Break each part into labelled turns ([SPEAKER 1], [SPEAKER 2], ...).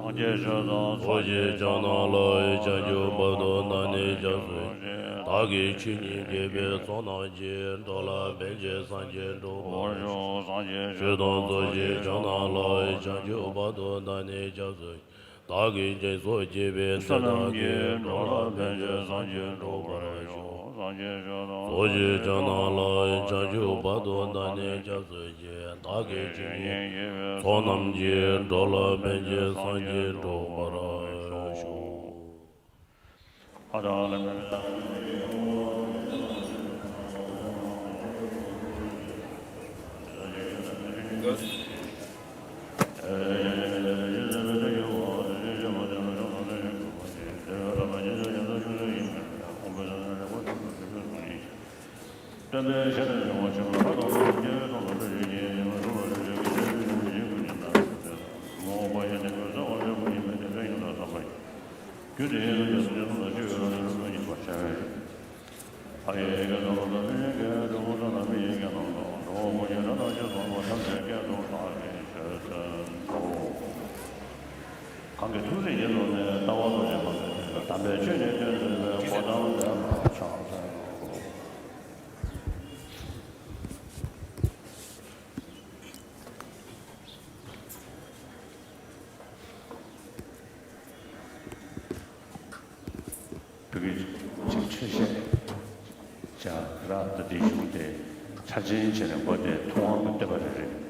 [SPEAKER 1] Oje Jana Lai Janju Bado Nani Jasui Dagi Chini Gebe Sona Je Dola Benje Sanje Do Shudon Zoje Jana Lai Janju Bado Nani Jasui Dagi Jesu Jebe Dagi Dola Benje Sanje Do Oje Jana Lai Janju Bado Nani Jasui Dagi Chini Sonam Je Dola Benje Sanje Do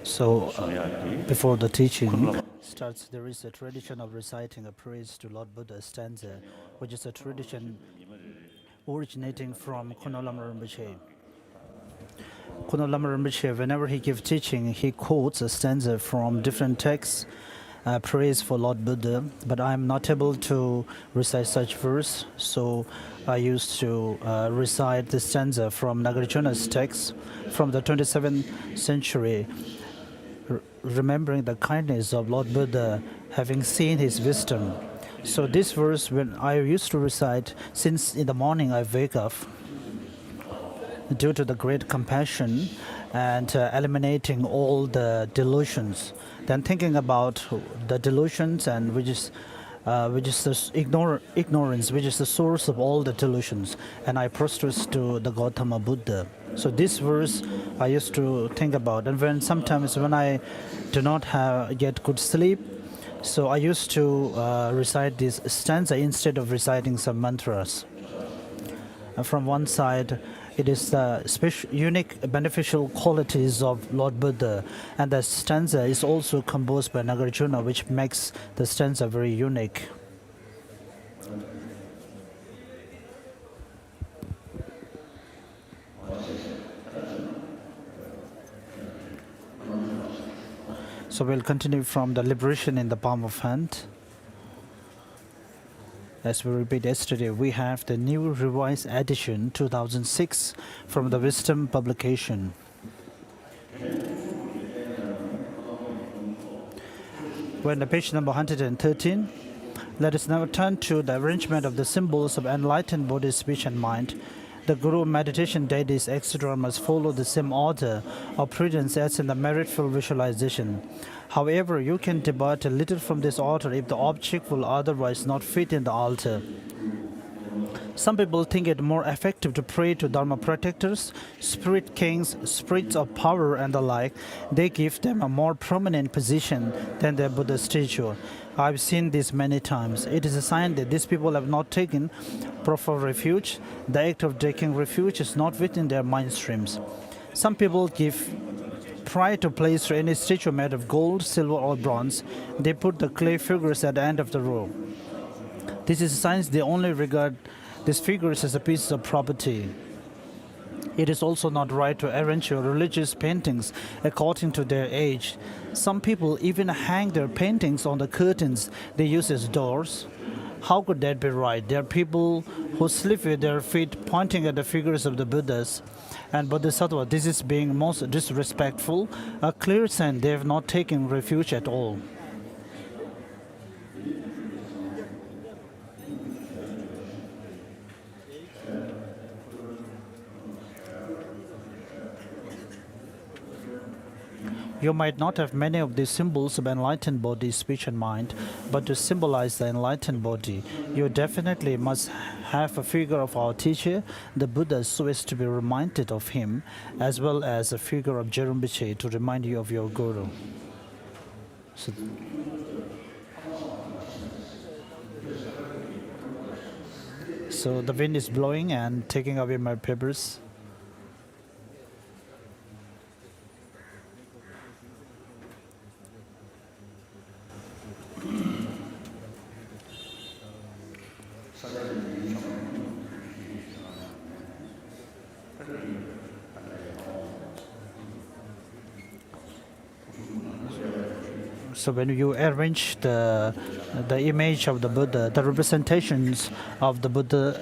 [SPEAKER 2] So, before the teaching starts, there is a tradition of reciting a praise to Lord Buddha stanza, which is a tradition originating from Lam Rim. Lam Rim, whenever he gives teaching, he quotes a stanza from different texts, praise for Lord Buddha, but I am not able to recite such verse, so I used to recite the stanza from Nagarjuna's text from the 27th century, remembering the kindness of Lord Buddha, having seen his wisdom. So this verse, when I used to recite, since in the morning I wake up, due to the great compassion and eliminating all the delusions, then thinking about the delusions and which is the ignorance, which is the source of all the delusions, and I prostrate to the Gautama Buddha. So this verse I used to think about, and sometimes when I do not get good sleep, so I used to recite this stanza instead of reciting some mantras. From one side, it is the unique beneficial qualities of Lord Buddha, and the stanza is also composed by Nagarjuna, which makes the stanza very unique. So we'll continue from the liberation in the palm of hand. As we repeat yesterday, we have the new revised edition 2006 from the Wisdom publication. We're in the page number 113. Let us now turn to the arrangement of the symbols of enlightened Buddhist speech and mind. The Guru meditation deities, etc., must follow the same order of prudence as in the meritful visualization. However, you can depart a little from this order if the object will otherwise not fit in the altar. Some people think it more effective to pray to Dharma protectors, spirit kings, spirits of power, and the like. They give them a more prominent position than their Buddha statue. I've seen this many times. It is a sign that these people have not taken proper refuge. The act of taking refuge is not within their mind streams. Some people give prior to place to any statue made of gold, silver, or bronze. They put the clay figures at the end of the row. This is a sign they only regard these figures as a piece of property. It is also not right to arrange your religious paintings according to their age. Some people even hang their paintings on the curtains they use as doors. How could that be right? There are people who sleep with their feet pointing at the figures of the Buddhas and Bodhisattvas. This is being most disrespectful, a clear sign they have not taken refuge at all. You might not have many of these symbols of enlightened body, speech, and mind, but to symbolize the enlightened body, you definitely must have a figure of our teacher, the Buddha, so as to be reminded of him, as well as a figure of Jerumbiche to remind you of your Guru. So the wind is blowing and taking away my papers. So when you arrange the image of the Buddha, the representations of the Buddha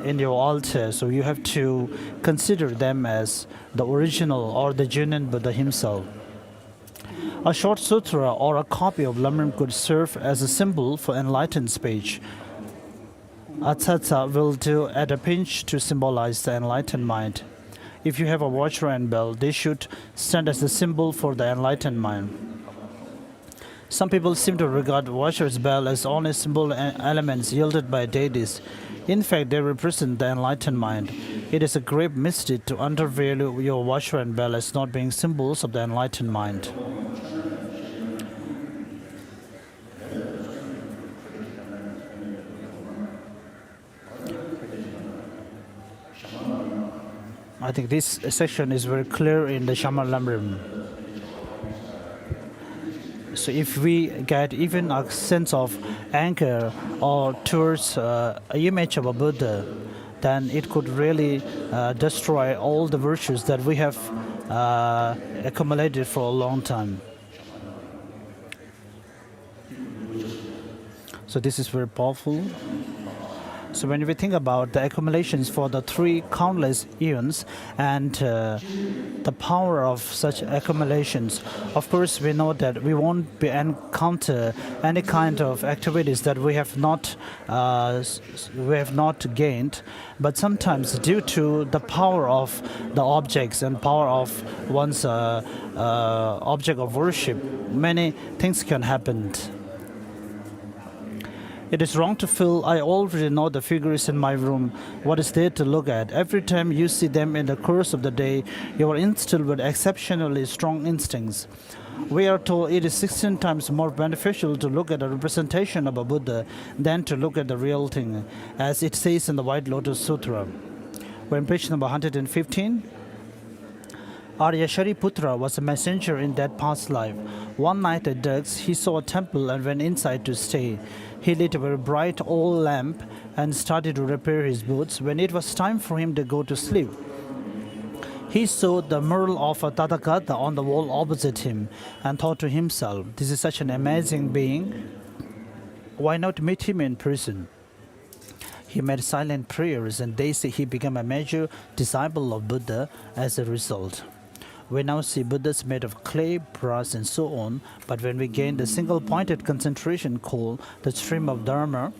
[SPEAKER 2] in your altar, so you have to consider them as the original or the genuine Buddha himself. A short sutra or a copy of Lam Rim could serve as a symbol for enlightened speech. A tsatsa will do at a pinch to symbolize the enlightened mind. If you have a watcher and bell, they should stand as a symbol for the enlightened mind. Some people seem to regard watcher's bell as only symbol elements yielded by deities. In fact, they represent the enlightened mind. It is a grave mistake to undervalue your watcher and bell as not being symbols of the enlightened mind. I think this section is very clear in the Shaman Lam Rim. So if we get even a sense of anger or towards an image of a Buddha, then it could really destroy all the virtues that we have accumulated for a long time. So this is very powerful. So when we think about the accumulations for the three countless eons and the power of such accumulations, of course we know that we won't be encounter any kind of activities that we have not gained, but sometimes due to the power of the objects and power of one's object of worship, many things can happen. It is wrong to feel, I already know the figures in my room, what is there to look at. Every time you see them in the course of the day, you are instilled with exceptionally strong instincts. We are told it is 16 times more beneficial to look at a representation of a Buddha than to look at the real thing, as it says in the White Lotus Sutra. We're in page number 115. Arya Shariputra was a messenger in that past life. One night at dusk, he saw a temple and went inside to stay. He lit a very bright old lamp and started to repair his boots. When it was time for him to go to sleep, he saw the mural of a Tathagata on the wall opposite him and thought to himself, this is such an amazing being. Why not meet him in person? He made silent prayers, and they say he became a major disciple of Buddha as a result. We now see Buddhas made of clay, brass, and so on, but when we gain the single-pointed concentration called the stream of Dharma,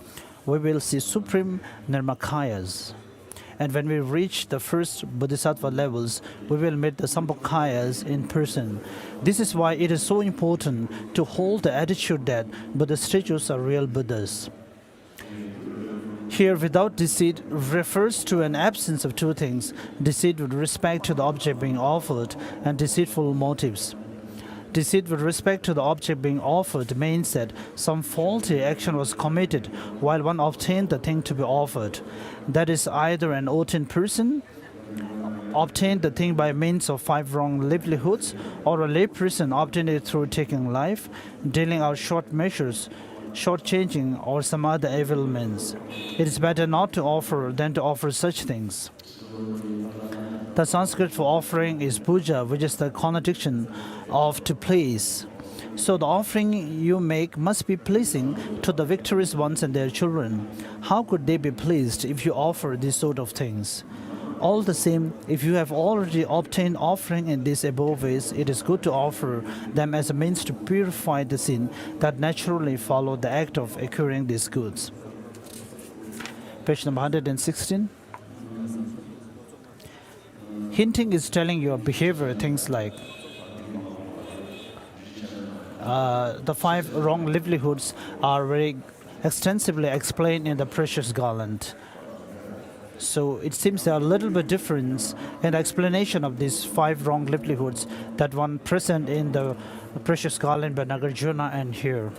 [SPEAKER 2] we will see supreme Nirmakayas. And when we reach the first Bodhisattva levels, we will meet the Sambhogakayas in person. This is why it is so important to hold the attitude that Buddha statues are real Buddhas. Here, without deceit refers to an absence of two things: deceit with respect to the object being offered and deceitful motives. Deceit with respect to the object being offered means that some faulty action was committed while one obtained the thing to be offered. That is, either an 18 person obtained the thing by means of 5 wrong livelihoods, or a lay person obtained it through taking life, dealing out short measures, shortchanging, or some other evil means. It is better not to offer than to offer such things. The Sanskrit for offering is puja, which is the connotation of to please. So the offering you make must be pleasing to the victorious ones and their children. How could they be pleased if you offer these sort of things? All the same, if you have already obtained offering in these above ways, it is good to offer them as a means to purify the sin that naturally follow the act of acquiring these goods. Page number 116. Hinting is telling your behavior things like, the 5 wrong livelihoods are very extensively explained in the Precious Garland. So it seems there are a little bit difference in the explanation of these 5 wrong livelihoods that one present in the Precious Garland by Nagarjuna and here.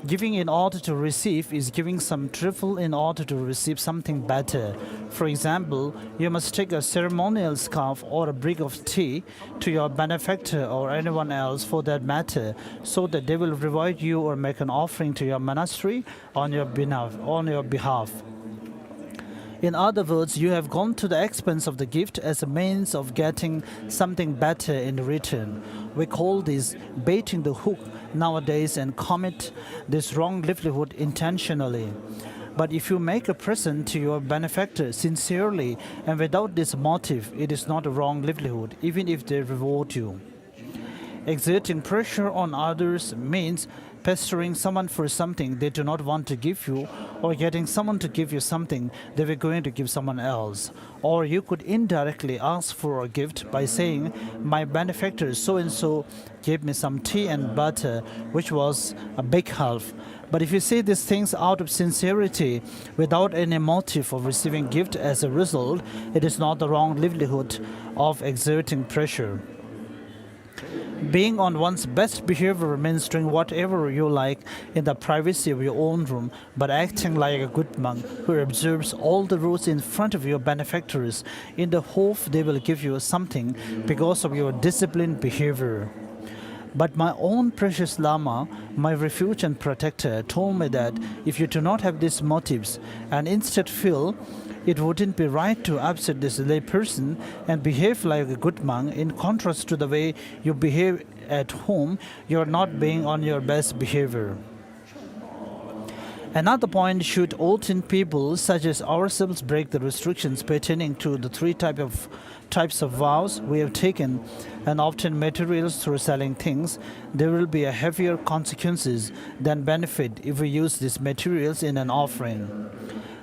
[SPEAKER 2] Giving in order to receive is giving some trifle in order to receive something better. For example, you must take a ceremonial scarf or a brick of tea to your benefactor or anyone else for that matter, so that they will reward you or make an offering to your monastery on your behalf. In other words, you have gone to the expense of the gift as a means of getting something better in return. We call this baiting the hook nowadays and commit this wrong livelihood intentionally. But if you make a present to your benefactor sincerely and without this motive, it is not a wrong livelihood, even if they reward you. Exerting pressure on others means pestering someone for something they do not want to give you, or getting someone to give you something they were going to give someone else. Or you could indirectly ask for a gift by saying, my benefactor so-and-so gave me some tea and butter, which was a big help. But if you say these things out of sincerity, without any motive of receiving gift as a result, it is not the wrong livelihood of exerting pressure. Being on one's best behavior means doing whatever you like in the privacy of your own room, but acting like a good monk who observes all the rules in front of your benefactors in the hope they will give you something because of your disciplined behavior. But my own precious Lama, my refuge and protector, told me that if you do not have these motives and instead feel it wouldn't be right to upset this lay person and behave like a good monk, in contrast to the way you behave at home, you are not being on your best behavior. Another point, should ordained people such as ourselves break the restrictions pertaining to the 3 types of vows we have taken and obtain materials through selling things, there will be a heavier consequences than benefit if we use these materials in an offering.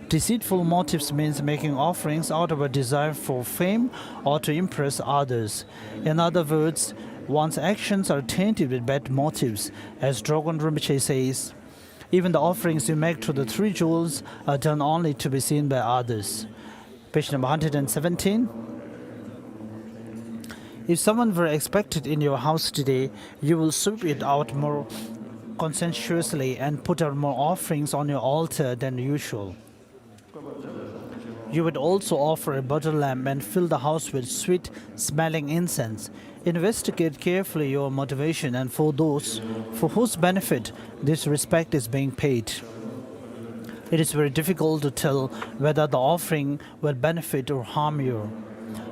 [SPEAKER 2] Deceitful motives means making offerings out of a desire for fame or to impress others. In other words, one's actions are tainted with bad motives. As Drogon Rinpoche says, even the offerings you make to the 3 jewels are done only to be seen by others. Page number 117. If someone were expected in your house today, you will sweep it out more conscientiously and put out more offerings on your altar than usual. You would also offer a butter lamp and fill the house with sweet-smelling incense. Investigate carefully your motivation and for those for whose benefit this respect is being paid. It is very difficult to tell whether the offering will benefit or harm you.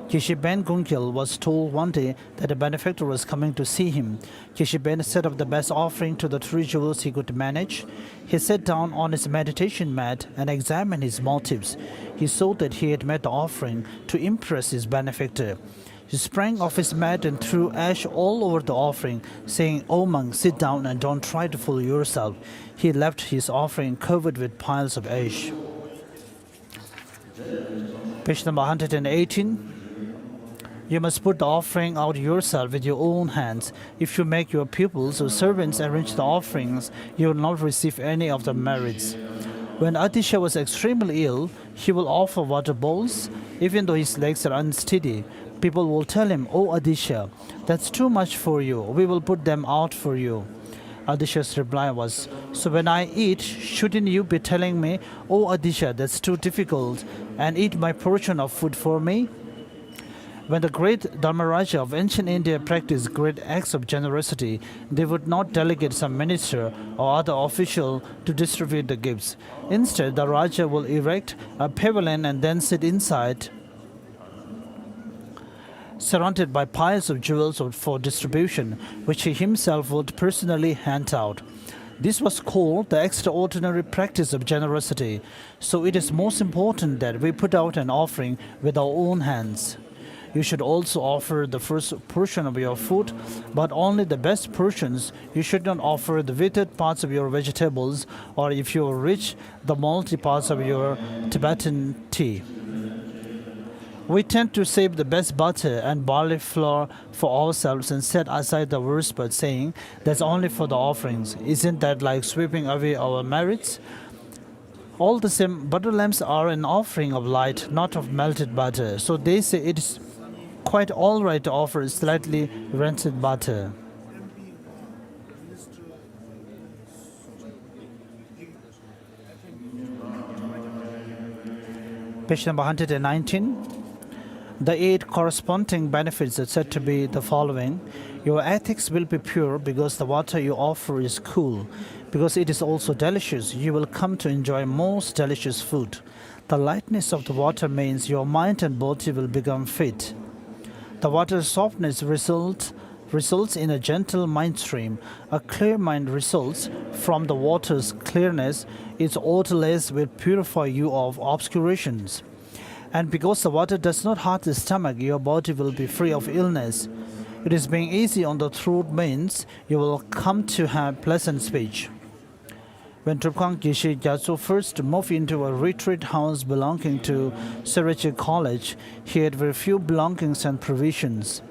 [SPEAKER 2] Kishiben Gunkil was told one day that a benefactor was coming to see him. Kishiben set up the best offering to the 3 jewels he could manage. He sat down on his meditation mat and examined his motives. He saw that he had made the offering to impress his benefactor. He sprang off his mat and threw ash all over the offering, saying, "O monk, sit down and don't try to fool yourself." He left his offering covered with piles of ash. Page number 118. You must put the offering out yourself with your own hands. If you make your pupils or servants arrange the offerings, you will not receive any of the merits. When Adisha was extremely ill, he will offer water bowls, even though his legs are unsteady. People will tell him, "Oh Adisha, that's too much for you. We will put them out for you." Adisha's reply was, "So when I eat, shouldn't you be telling me, 'Oh Adisha, that's too difficult,' and eat my portion of food for me?" When the great Dharmaraja of ancient India practiced great acts of generosity, they would not delegate some minister or other official to distribute the gifts. Instead, the Raja will erect a pavilion and then sit inside, surrounded by piles of jewels for distribution, which he himself would personally hand out. This was called the extraordinary practice of generosity. So it is most important that we put out an offering with our own hands. You should also offer the first portion of your food, but only the best portions. You should not offer the withered parts of your vegetables, or if you are rich, the malty parts of your Tibetan tea. We tend to save the best butter and barley flour for ourselves and set aside the worst part, saying that's only for the offerings. Isn't that like sweeping away our merits? All the same, butter lamps are an offering of light, not of melted butter. So they say it is quite all right to offer slightly rancid butter. Page number 119. The 8 corresponding benefits are said to be the following. Your ethics will be pure because the water you offer is cool. Because it is also delicious, you will come to enjoy most delicious food. The lightness of the water means your mind and body will become fit. The water's softness results in a gentle mind stream. A clear mind results from the water's clearness. Its odorless will purify you of obscurations. And because the water does not hurt the stomach, your body will be free of illness. It is being easy on the throat means you will come to have pleasant speech. When Trubkang Geshe Gyatso first moved into a retreat house belonging to Sarachi College, he had very few belongings and provisions.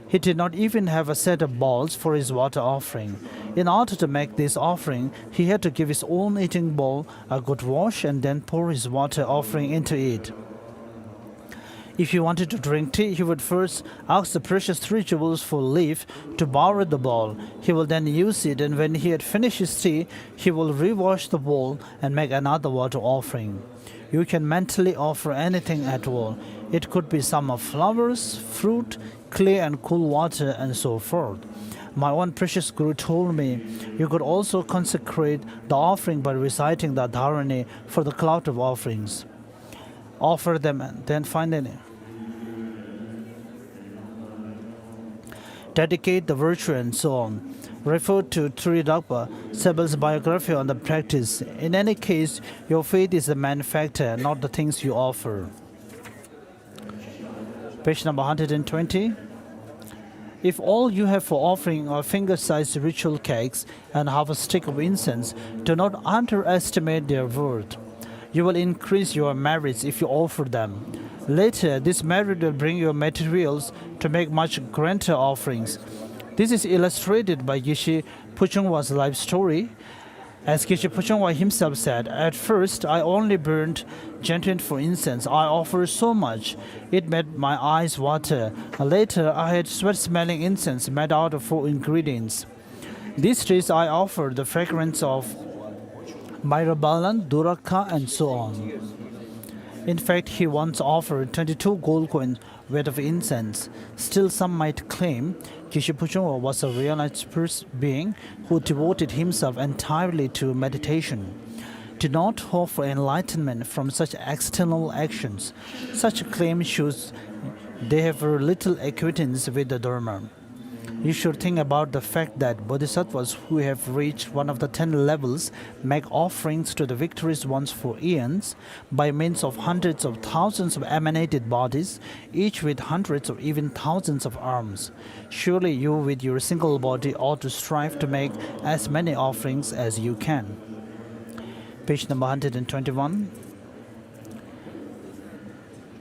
[SPEAKER 2] He did not even have a set of bowls for his water offering. In order to make this offering, he had to give his own eating bowl a good wash and then pour his water offering into it. If he wanted to drink tea, he would first ask the precious 3 jewels for leave to borrow the bowl. He will then use it, and when he had finished his tea, he will rewash the bowl and make another water offering. You can mentally offer anything at all. It could be some of flowers, fruit, clear and cool water, and so forth. My one precious Guru told me you could also consecrate the offering by reciting the Dharani for the cloud of offerings. Offer them and then finally dedicate the virtue and so on. Refer to Tridakpa, Sebel's biography on the practice. In any case, your faith is the main factor, not the things you offer. Page number 120. If all you have for offering are finger-sized ritual cakes and half a stick of incense, do not underestimate their worth. You will increase your merits if you offer them. Later, this merit will bring you materials to make much grander offerings. This is illustrated by Geshe Puchungwa's life story. As Geshe Puchungwa himself said, at first I only burned gentian for incense. I offered so much, it made my eyes water. Later, I had sweat-smelling incense made out of 4 ingredients. These days, I offered the fragrance of Myrabalan, Duraka, and so on. In fact, he once offered 22 gold coins worth of incense. Still, some might claim Geshe Puchungwa was a realized being who devoted himself entirely to meditation. Do not hope for enlightenment from such external actions. Such a claim shows they have very little acquaintance with the Dharma. You should think about the fact that bodhisattvas who have reached one of the 10 levels make offerings to the victorious ones for eons by means of hundreds of thousands of emanated bodies, each with hundreds or even thousands of arms. Surely you with your single body ought to strive to make as many offerings as you can. Page number 121.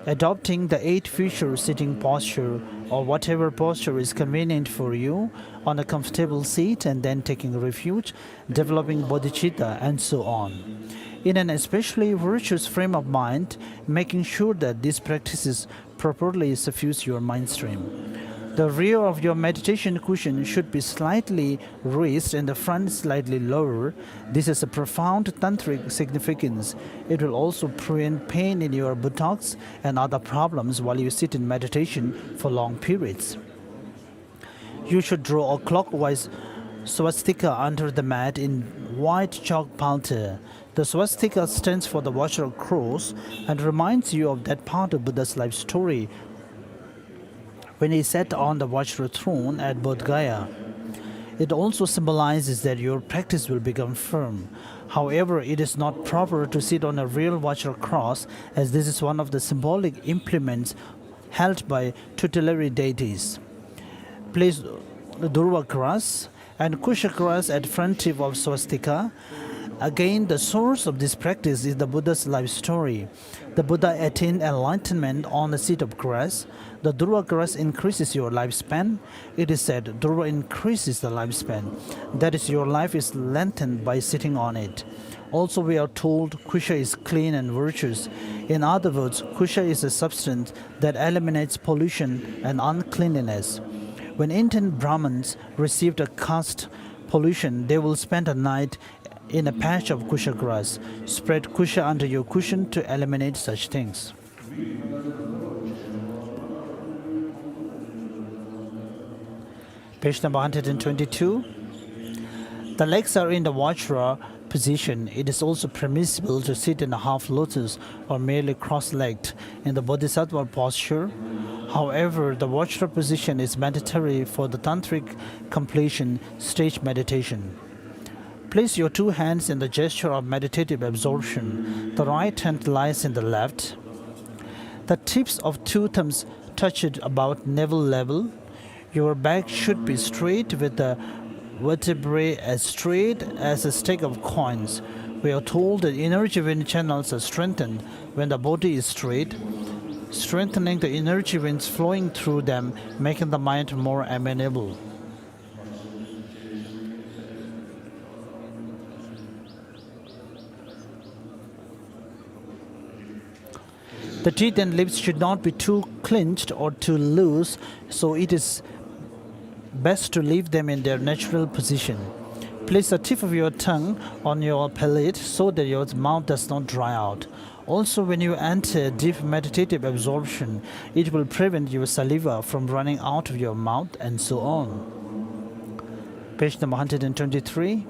[SPEAKER 2] Adopting the 8 future sitting posture or whatever posture is convenient for you on a comfortable seat and then taking refuge, developing bodhicitta and so on. In an especially virtuous frame of mind, making sure that these practices properly suffuse your mind stream. The rear of your meditation cushion should be slightly raised and the front slightly lower. This has a profound tantric significance. It will also prevent pain in your buttocks and other problems while you sit in meditation for long periods. You should draw a clockwise swastika under the mat in white chalk palte. The swastika stands for the Vajra cross and reminds you of that part of Buddha's life story when he sat on the Vajra throne at Bodh Gaya. It also symbolizes that your practice will become firm. However, it is not proper to sit on a real Vajra cross, as this is one of the symbolic implements held by tutelary deities. Place Durva cross and Kusha cross at front tip of swastika Again, the source of this practice is the Buddha's life story. The Buddha attained enlightenment on a seat of grass. The Dhruva grass increases your lifespan. It is said Dhruva increases the lifespan. That is, your life is lengthened by sitting on it. Also, we are told Kusha is clean and virtuous. In other words, Kusha is a substance that eliminates pollution and uncleanliness. When Indian Brahmins received a caste pollution, they will spend a night in a patch of Kusha grass. Spread Kusha under your cushion to eliminate such things. Page number 122. The legs are in the Vajra position. It is also permissible to sit in a half lotus or merely cross-legged in the Bodhisattva posture. However, the Vajra position is mandatory for the Tantric completion stage meditation. Place your two hands in the gesture of meditative absorption. The right hand lies in the left. The tips of two thumbs touch it about navel level. Your back should be straight with the vertebrae as straight as a stack of coins. We are told that energy wind channels are strengthened when the body is straight, strengthening the energy winds flowing through them, making the mind more amenable. The teeth and lips should not be too clenched or too loose, so it is best to leave them in their natural position. Place the tip of your tongue on your palate so that your mouth does not dry out. Also, when you enter deep meditative absorption, it will prevent your saliva from running out of your mouth and so on. Page number 123.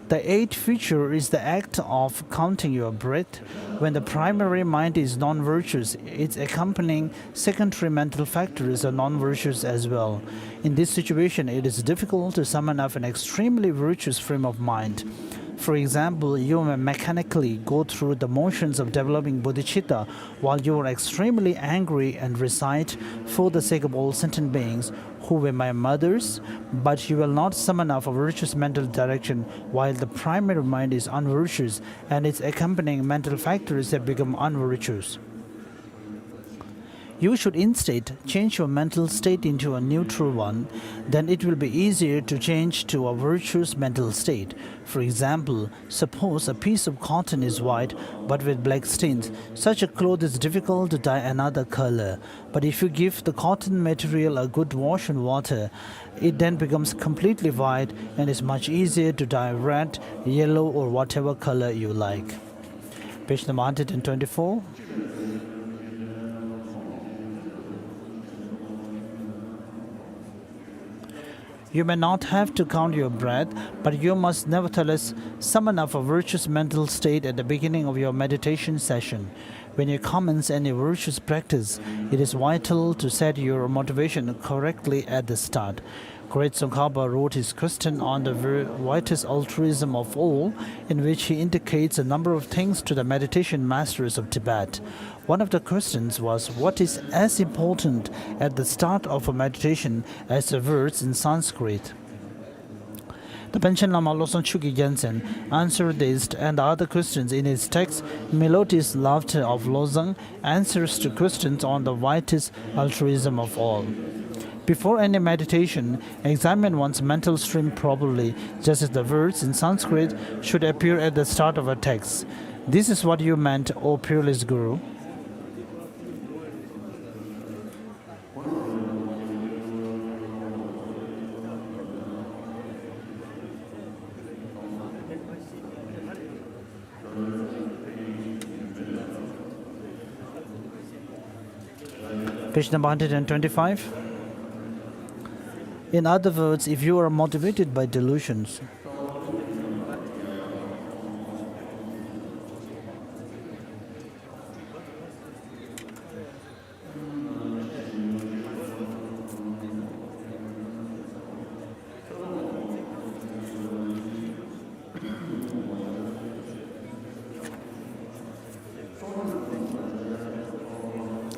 [SPEAKER 2] The eighth feature is the act of counting your breath. When the primary mind is non-virtuous, its accompanying secondary mental factors are non-virtuous as well. In this situation, it is difficult to summon up an extremely virtuous frame of mind. For example, you may mechanically go through the motions of developing bodhicitta while you are extremely angry and recite, "For the sake of all sentient beings who were my mothers," but you will not summon up a virtuous mental direction while the primary mind is unvirtuous and its accompanying mental factors have become unvirtuous. You should instead change your mental state into a neutral one. Then it will be easier to change to a virtuous mental state. For example, suppose a piece of cotton is white but with black stains. Such a cloth is difficult to dye another color. But if you give the cotton material a good wash in water, it then becomes completely white and is much easier to dye red, yellow, or whatever color you like. Page number 124. You may not have to count your breath, but you must nevertheless summon up a virtuous mental state at the beginning of your meditation session. When you commence any virtuous practice, it is vital to set your motivation correctly at the start. Great Tsongkhapa wrote his question on the greatest altruism of all, in which he indicates a number of things to the meditation masters of Tibet. One of the questions was, what is as important at the start of a meditation as the words in Sanskrit? The Panchen Lama Losang Chuki Gyaltsen answered this and the other questions in his text, Melodious Laughter of Losang, Answers to Questions on the Widest Altruism of All. Before any meditation, examine one's mental stream properly, just as the words in Sanskrit should appear at the start of a text. This is what you meant, O peerless Guru. Page number 125. In other words, if you are motivated by delusions,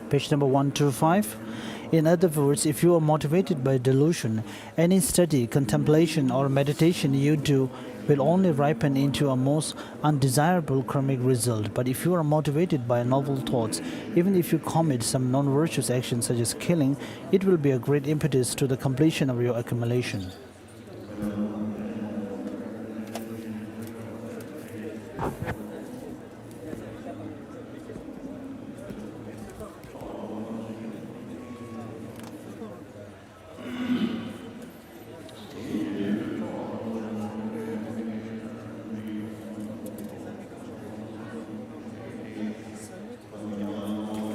[SPEAKER 2] page number 125. In other words, if you are motivated by delusion, any study, contemplation, or meditation you do will only ripen into a most undesirable karmic result. But if you are motivated by novel thoughts, even if you commit some non-virtuous actions such as killing, it will be a great impetus to the completion of your accumulation.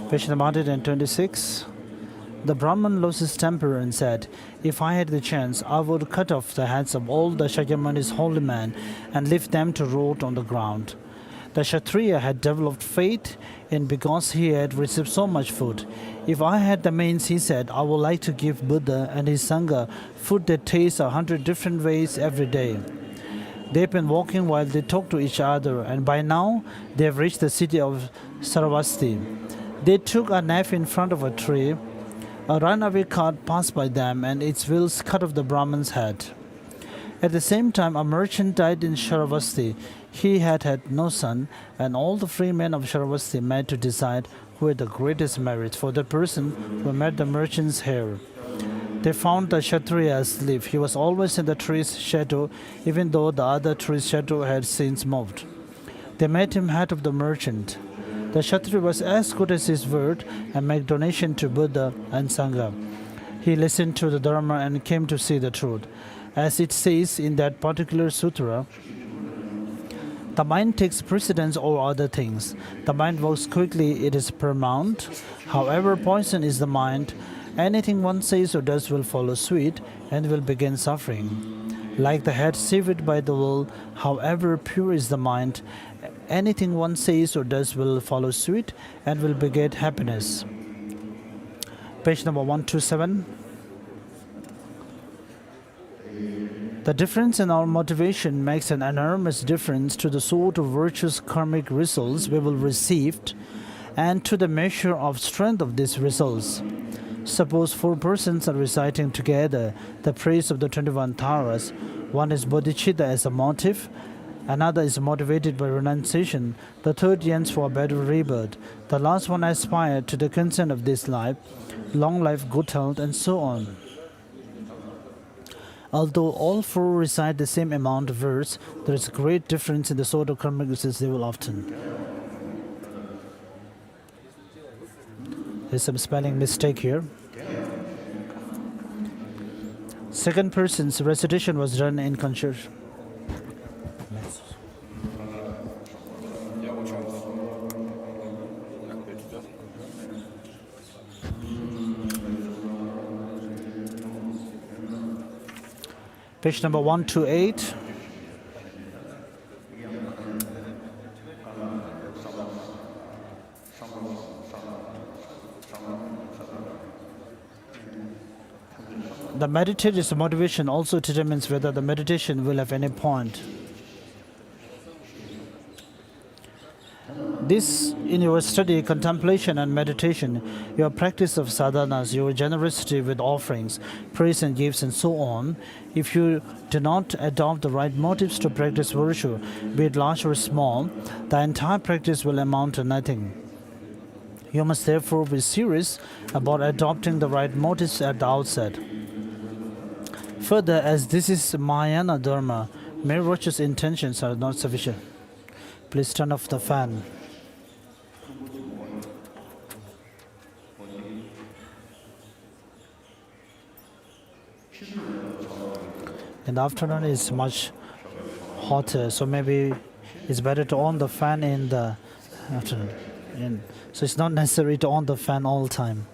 [SPEAKER 2] Page number 126. The Brahman lost his temper and said, "If I had the chance, I would cut off the heads of all the Shakyamuni's holy men and leave them to rot on the ground." The Kshatriya had developed faith in because he had received so much food. "If I had the means," he said, "I would like to give Buddha and his Sangha food that tastes 100 different ways every day." They've been walking while they talk to each other, and by now they have reached the city of Saravasti. They took a nap in front of a tree. A runaway cart passed by them, and its wheels cut off the Brahman's head. At the same time, a merchant died in Saravasti. He had had no son, and all the free men of Saravasti met to decide who had the greatest merit for the person who met the merchant's heir. They found the Kshatriya asleep. He was always in the tree's shadow, even though the other tree's shadow had since moved. They made him head of the merchant. The Kshatriya was as good as his word and made donation to Buddha and Sangha. He listened to the Dharma and came to see the truth. As it says in that particular sutra, the mind takes precedence over other things. The mind works quickly, it is paramount. However poison is the mind, anything one says or does will follow suit and will begin suffering. Like the head severed by the will, however pure is the mind, anything one says or does will follow suit and will beget happiness. Page number 127. The difference in our motivation makes an enormous difference to the sort of virtuous karmic results we will receive and to the measure of strength of these results. Suppose 4 persons are reciting together the praise of the 21 Taras. One is bodhicitta as a motive, another is motivated by renunciation, the third yearns for a better rebirth, the last one aspired to the consent of this life, long life, good health, and so on. Although all 4 recite the same amount of verse, there is a great difference in the sort of karmic results they will obtain. There's some spelling mistake here. Second person's recitation was done in concert. Page number 128. The meditator's motivation also determines whether the meditation will have any point. This, in your study, contemplation and meditation, your practice of sadhanas, your generosity with offerings, praise and gifts and so on, if you do not adopt the right motives to practice virtue, be it large or small, the entire practice will amount to nothing. You must therefore be serious about adopting the right motives at the outset. Further, as this is Mahayana Dharma, mere virtuous intentions are not sufficient. Please turn off the fan. In the afternoon it's much hotter, so maybe it's better to on the fan in the afternoon. So it's not necessary to on the fan all the time.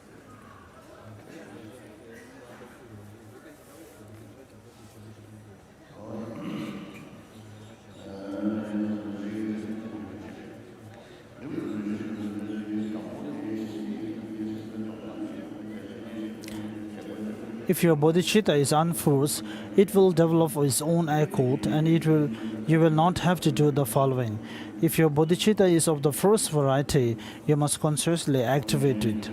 [SPEAKER 2] If your bodhicitta is unforced, it will develop of its own accord, and you will not have to do the following. If your bodhicitta is of the first variety, you must consciously activate it.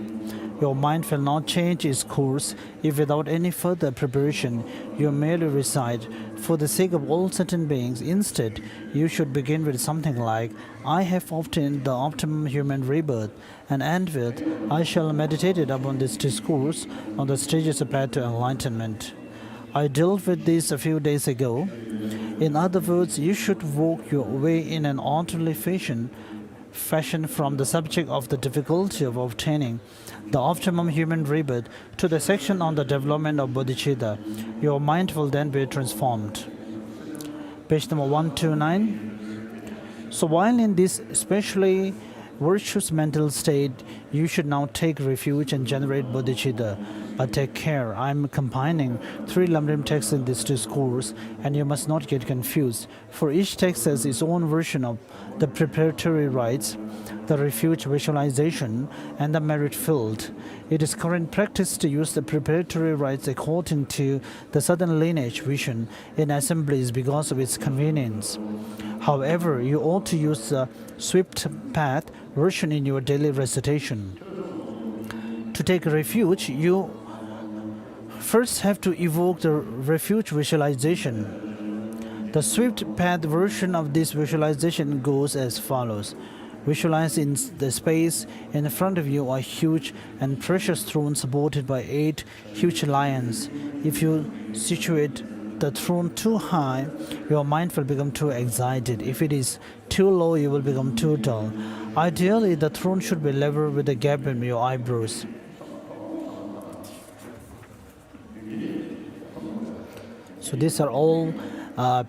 [SPEAKER 2] Your mind will not change its course if without any further preparation you merely recite, for the sake of all sentient beings. Instead, you should begin with something like, I have obtained the optimum human rebirth, and end with, I shall meditate upon this discourse on the stages of path to enlightenment. I dealt with this a few days ago. In other words, you should walk your way in an orderly fashion from the subject of the difficulty of obtaining the optimum human rebirth to the section on the development of bodhicitta. Your mind will then be transformed. Page number 129. So while in this especially virtuous mental state, you should now take refuge and generate bodhicitta. But take care, I am combining 3 Lam Rim texts in this discourse, and you must not get confused, for each text has its own version of the preparatory rites, the refuge visualization, and the merit field. It is current practice to use the preparatory rites according to the southern lineage vision in assemblies because of its convenience. However, you ought to use the swift path version in your daily recitation. To take refuge, you first have to evoke the refuge visualization. The swift path version of this visualization goes as follows. Visualize in the space in front of you a huge and precious throne supported by 8 huge lions. If you situate the throne too high, your mind will become too excited. If it is too low, you will become too dull. Ideally, the throne should be level with a gap in your eyebrows. So these are all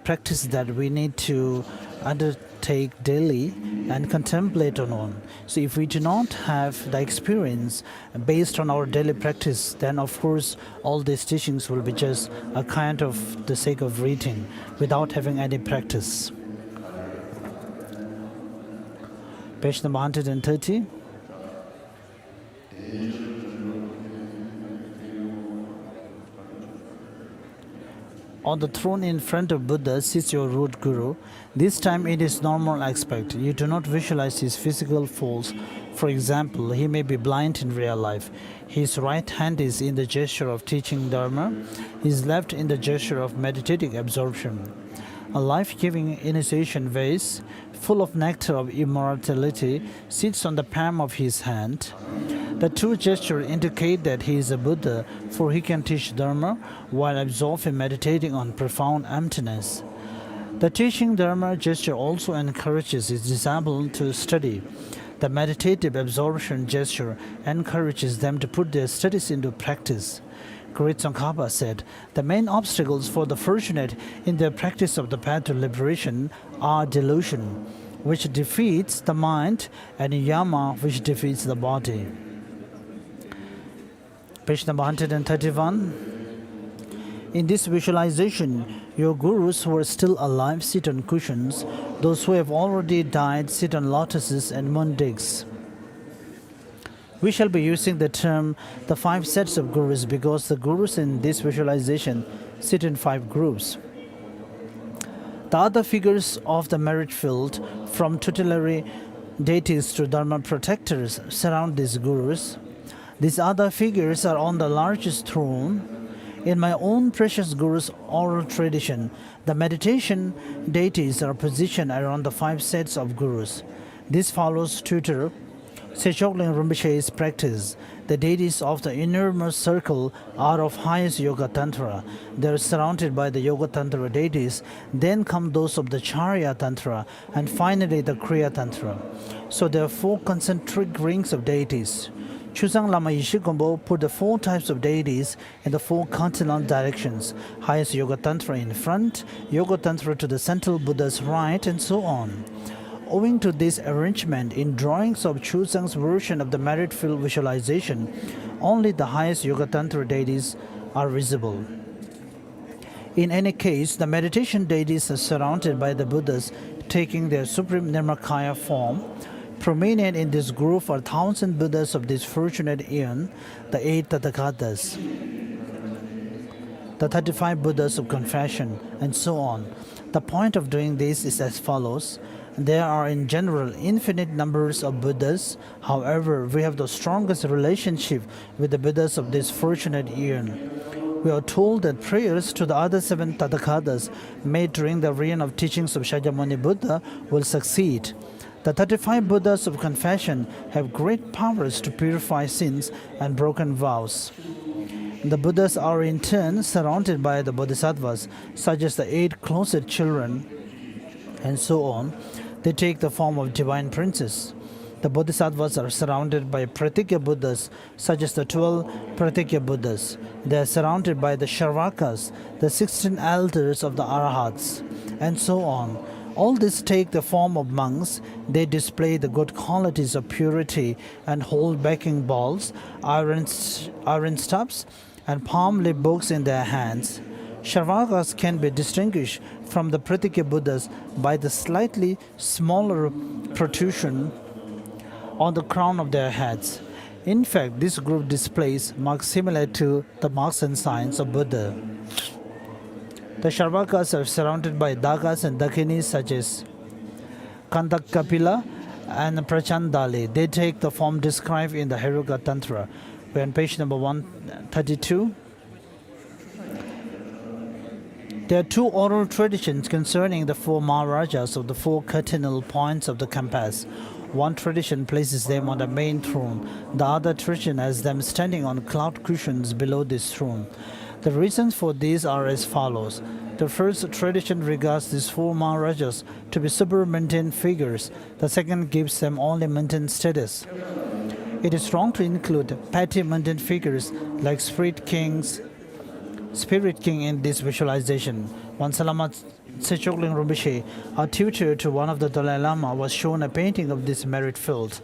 [SPEAKER 2] practices that we need to undertake daily and contemplate on. So if we do not have the experience based on our daily practice, then of course all these teachings will be just a kind of the sake of reading without having any practice. Page number 130. On the throne in front of Buddha sits your root guru. This time it is normal aspect. You do not visualize his physical faults. For example, he may be blind in real life. His right hand is in the gesture of teaching Dharma. His left in the gesture of meditative absorption. A life-giving initiation vase, full of nectar of immortality, sits on the palm of his hand. The two gestures indicate that he is a Buddha, for he can teach Dharma while absorbed in meditating on profound emptiness. The teaching Dharma gesture also encourages his disciples to study. The meditative absorption gesture encourages them to put their studies into practice. Great Tsongkhapa said, the main obstacles for the fortunate in their practice of the path to liberation are delusion, which defeats the mind, and yama, which defeats the body. Page number 131. In this visualization, your gurus who are still alive sit on cushions. Those who have already died sit on lotuses and mundigs. We shall be using the term the 5 sets of gurus because the gurus in this visualization sit in 5 groups. The other figures of the merit field, from tutelary deities to dharma protectors, surround these gurus. These other figures are on the largest throne. In my own precious guru's oral tradition, the meditation deities are positioned around the 5 sets of gurus. This follows tutor Sechokling Rinpoche's practice. The deities of the innermost circle are of highest Yoga Tantra. They are surrounded by the Yoga Tantra deities. Then come those of the Charya Tantra, and finally the Kriya Tantra. So there are 4 concentric rings of deities. Chusang Lama Yishigombo put the 4 types of deities in the 4 cardinal directions. Highest Yoga Tantra in front, Yoga Tantra to the central Buddha's right, and so on. Owing to this arrangement, in drawings of Chusang's version of the merit field visualization, only the highest Yoga Tantra deities are visible. In any case, the meditation deities are surrounded by the Buddhas taking their supreme Nirmakaya form. Prominent in this group are 1,000 Buddhas of this fortunate eon, the 8 Tathagatas, the 35 Buddhas of confession, and so on. The point of doing this is as follows. There are in general infinite numbers of Buddhas. However, we have the strongest relationship with the Buddhas of this fortunate eon. We are told that prayers to the other 7 Tathagatas made during the reign of teachings of Shakyamuni Buddha will succeed. The 35 Buddhas of confession have great powers to purify sins and broken vows. The Buddhas are in turn surrounded by the Bodhisattvas, such as the 8 closet children, and so on. They take the form of divine princes. The Bodhisattvas are surrounded by Pratikya Buddhas, such as the 12 Pratikya Buddhas. They are surrounded by the Sharvakas, the 16 elders of the Arahats, and so on. All these take the form of monks. They display the good qualities of purity and hold backing balls, iron staffs, and palm leaf books in their hands. Sharvakas can be distinguished from the Pratikya Buddhas by the slightly smaller protrusion on the crown of their heads. In fact, this group displays marks similar to the marks and signs of Buddha. The Sharvakas are surrounded by Dagas and Dakinis such as Kantakapila and Prachandali. They take the form described in the Heruka Tantra. We're on page number 132. There are 2 oral traditions concerning the 4 Maharajas of the 4 cardinal points of the compass. One tradition places them on the main throne. The other tradition has them standing on cloud cushions below this throne. The reasons for these are as follows. The first tradition regards these 4 Maharajas to be super-mundane figures. The second gives them only mundane status. It is wrong to include petty mundane figures like Spirit King in this visualization. Once Lama Sechokling Rinpoche, a tutor to one of the Dalai Lama, was shown a painting of this merit field.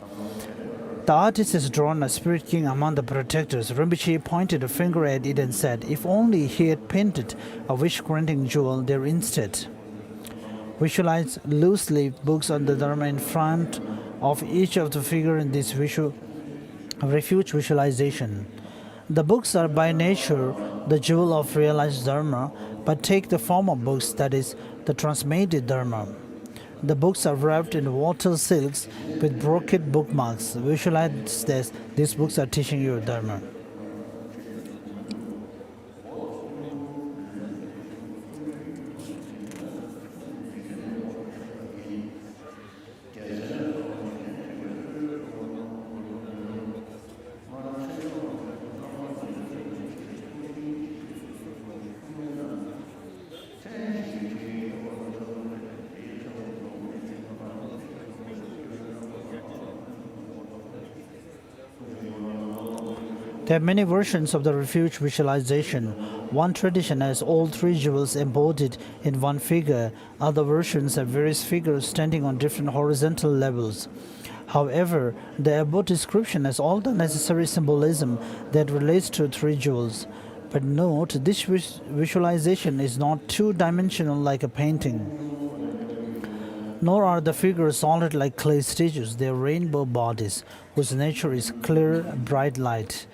[SPEAKER 2] The artist has drawn a Spirit King among the protectors. Rinpoche pointed a finger at it and said, if only he had painted a wish-granting jewel there instead. Visualize loose-leaf books on the Dharma in front of each of the figure in this refuge visualization. The books are by nature the jewel of realized Dharma, but take the form of books, that is, the transmitted Dharma. The books are wrapped in water silks with brocade bookmarks. Visualize this. These books are teaching you Dharma. There are many versions of the refuge visualization. One tradition has all 3 jewels embodied in one figure. Other versions have various figures standing on different horizontal levels. However, the above description has all the necessary symbolism that relates to 3 jewels. But note, this visualization is not 2-dimensional like a painting. Nor are the figures solid like clay statues. They are rainbow bodies, whose nature is clear, bright light.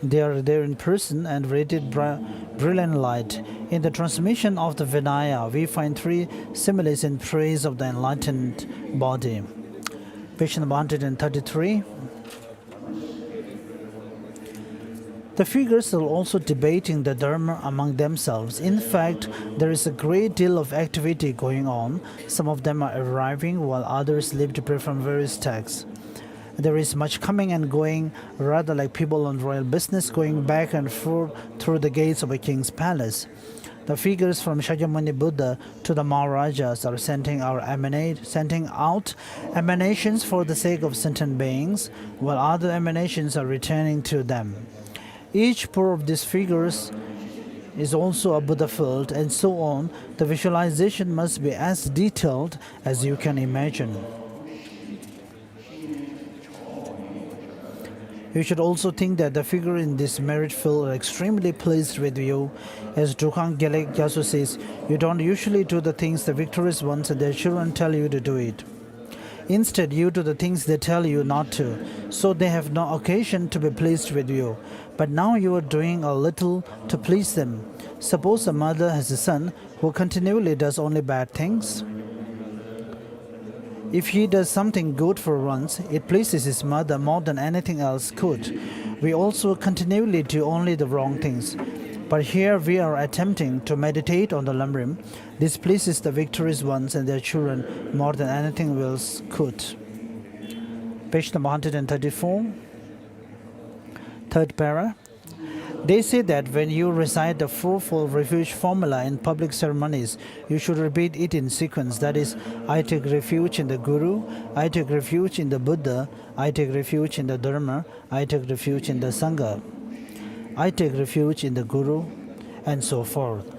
[SPEAKER 2] They are there in person and radiate brilliant light. In the transmission of the Vinaya, we find 3 similes in praise of the enlightened body. Page number 133. The figures are also debating the Dharma among themselves. In fact, there is a great deal of activity going on. Some of them are arriving while others leave to pray from various texts. There is much coming and going, rather like people on royal business going back and forth through the gates of a king's palace. The figures from Shakyamuni Buddha to the Maharajas are sending out emanations for the sake of sentient beings, while other emanations are returning to them. Each pair of these figures is also a Buddha field, and so on. The visualization must be as detailed as you can imagine. You should also think that the figure in this merit field are extremely pleased with you. As Drukang Gelek Gyasu says, you don't usually do the things the victorious ones and their children tell you to do it. Instead, you do the things they tell you not to, so they have no occasion to be pleased with you. But now you are doing a little to please them. Suppose a mother has a son who continually does only bad things. If he does something good for once, it pleases his mother more than anything else could. We also continually do only the wrong things. But here we are attempting to meditate on the Lam Rim. This pleases the victorious ones and their children more than anything else could. Page number 134. Third para. They say that when you recite the fourfold refuge formula in public ceremonies, you should repeat it in sequence. That is, I take refuge in the Guru, I take refuge in the Buddha, I take refuge in the Dharma, I take refuge in the Sangha, I take refuge in the Guru, and so forth.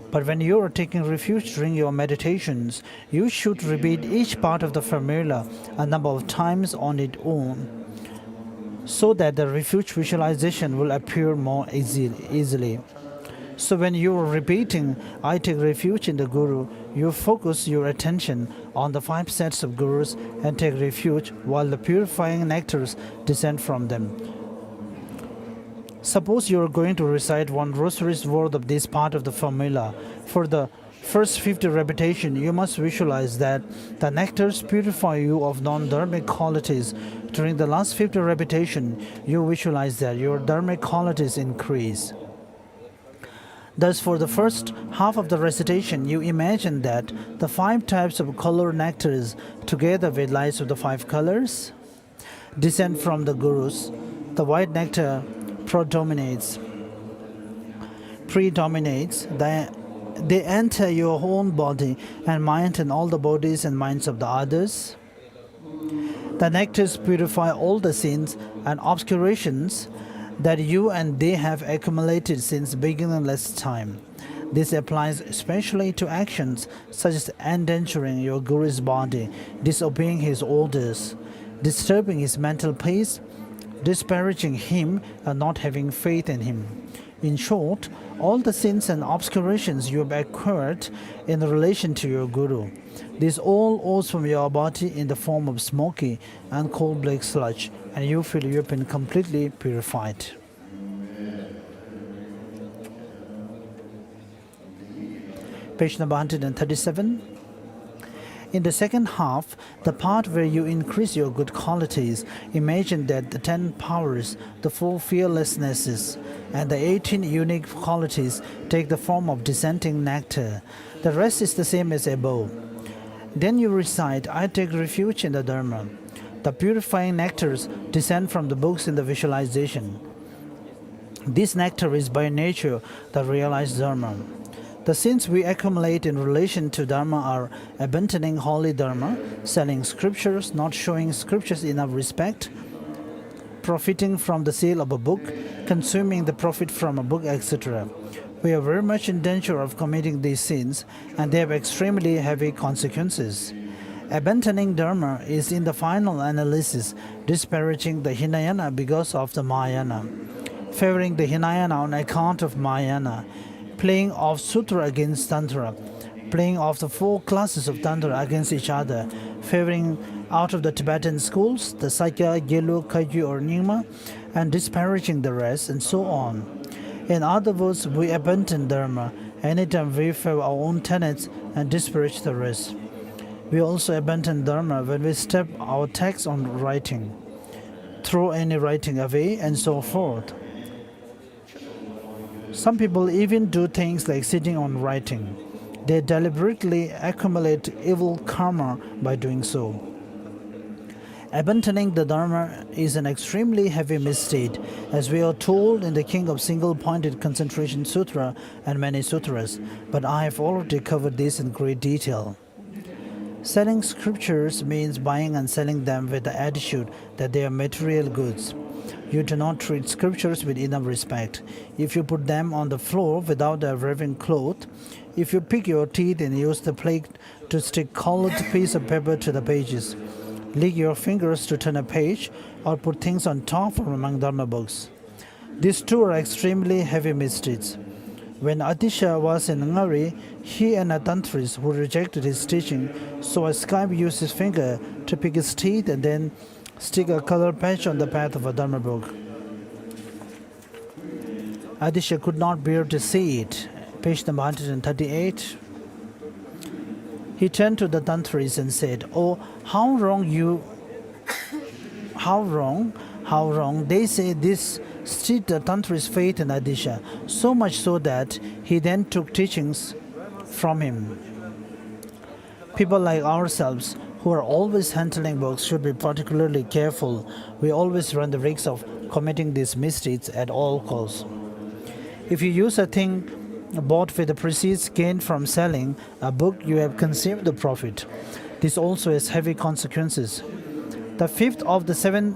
[SPEAKER 2] But when you are taking refuge during your meditations, you should repeat each part of the formula a number of times on its own, so that the refuge visualization will appear more easily. So when you are repeating, I take refuge in the Guru, you focus your attention on the 5 sets of Gurus and take refuge while the purifying nectars descend from them. Suppose you are going to recite 1 rosary's worth of this part of the formula. For the first 50 repetition, you must visualize that the nectars purify you of non-dharmic qualities. During the last 50 repetition, you visualize that your dharmic qualities increase. Thus, for the first half of the recitation, you imagine that the 5 types of color nectars, together with lights of the 5 colors, descend from the Gurus. The white nectar predominates. They enter your own body and mind and all the bodies and minds of the others. The nectars purify all the sins and obscurations that you and they have accumulated since beginningless time. This applies especially to actions such as endangering your Guru's body, disobeying his orders, disturbing his mental peace, disparaging him, and not having faith in him. In short, all the sins and obscurations you have acquired in relation to your Guru. This all oozes from your body in the form of smoky and cold black sludge, and you feel you have been completely purified. Page number 137. In the second half, the part where you increase your good qualities, imagine that the 10 powers, the 4 fearlessnesses, and the 18 unique qualities take the form of descending nectar. The rest is the same as above. Then you recite, I take refuge in the Dharma. The purifying nectars descend from the books in the visualization. This nectar is by nature the realized Dharma. The sins we accumulate in relation to Dharma are abandoning holy Dharma, selling scriptures, not showing scriptures enough respect, profiting from the sale of a book, consuming the profit from a book, etc. We are very much in danger of committing these sins, and they have extremely heavy consequences. Abandoning Dharma is, in the final analysis, disparaging the Hinayana because of the Mahayana, favoring the Hinayana on account of Mahayana, playing off Sutra against Tantra, playing off the 4 classes of Tantra against each other, favoring out of the Tibetan schools, the Sakya, Gelu, Kagyu or Nyingma, and disparaging the rest, and so on. In other words, we abandon Dharma anytime we favor our own tenets and disparage the rest. We also abandon Dharma when we step our text on writing, throw any writing away, and so forth. Some people even do things like sitting on writing. They deliberately accumulate evil karma by doing so. Abandoning the Dharma is an extremely heavy mistake, as we are told in the King of Single-Pointed Concentration Sutra and many sutras, but I have already covered this in great detail. Selling scriptures means buying and selling them with the attitude that they are material goods. You do not treat scriptures with enough respect. If you put them on the floor without a reverent cloth, if you pick your teeth and use the plate to stick colored piece of paper to the pages, lick your fingers to turn a page, or put things on top from among Dharma books. These 2 are extremely heavy misdeeds. When Atisha was in Ngari, he and a tantris who rejected his teaching saw a scribe use his finger to pick his teeth and then stick a color patch on the path of a Dharma book. Adisha could not bear to see it. Page number 138. He turned to the Tantris and said, "Oh, how wrong you... How wrong? How wrong? They say this stirred the Tantri's faith in Adisha, so much so that he then took teachings from him." People like ourselves, who are always handling books, should be particularly careful. We always run the risk of committing these misdeeds at all costs. If you use a thing bought with the proceeds gained from selling a book, you have consumed the profit. This also has heavy consequences. The fifth of the seven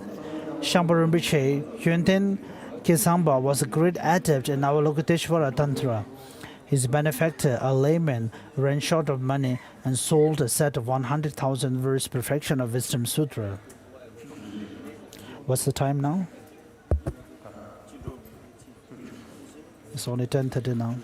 [SPEAKER 2] Shambarimbiche, Hyunten Kesamba, was a great adept in Avalokiteshvara Tantra. His benefactor, a layman, ran short of money and sold a set of 100,000 verse Perfection of Wisdom Sutra. What's the time now? It's only 10:30 now.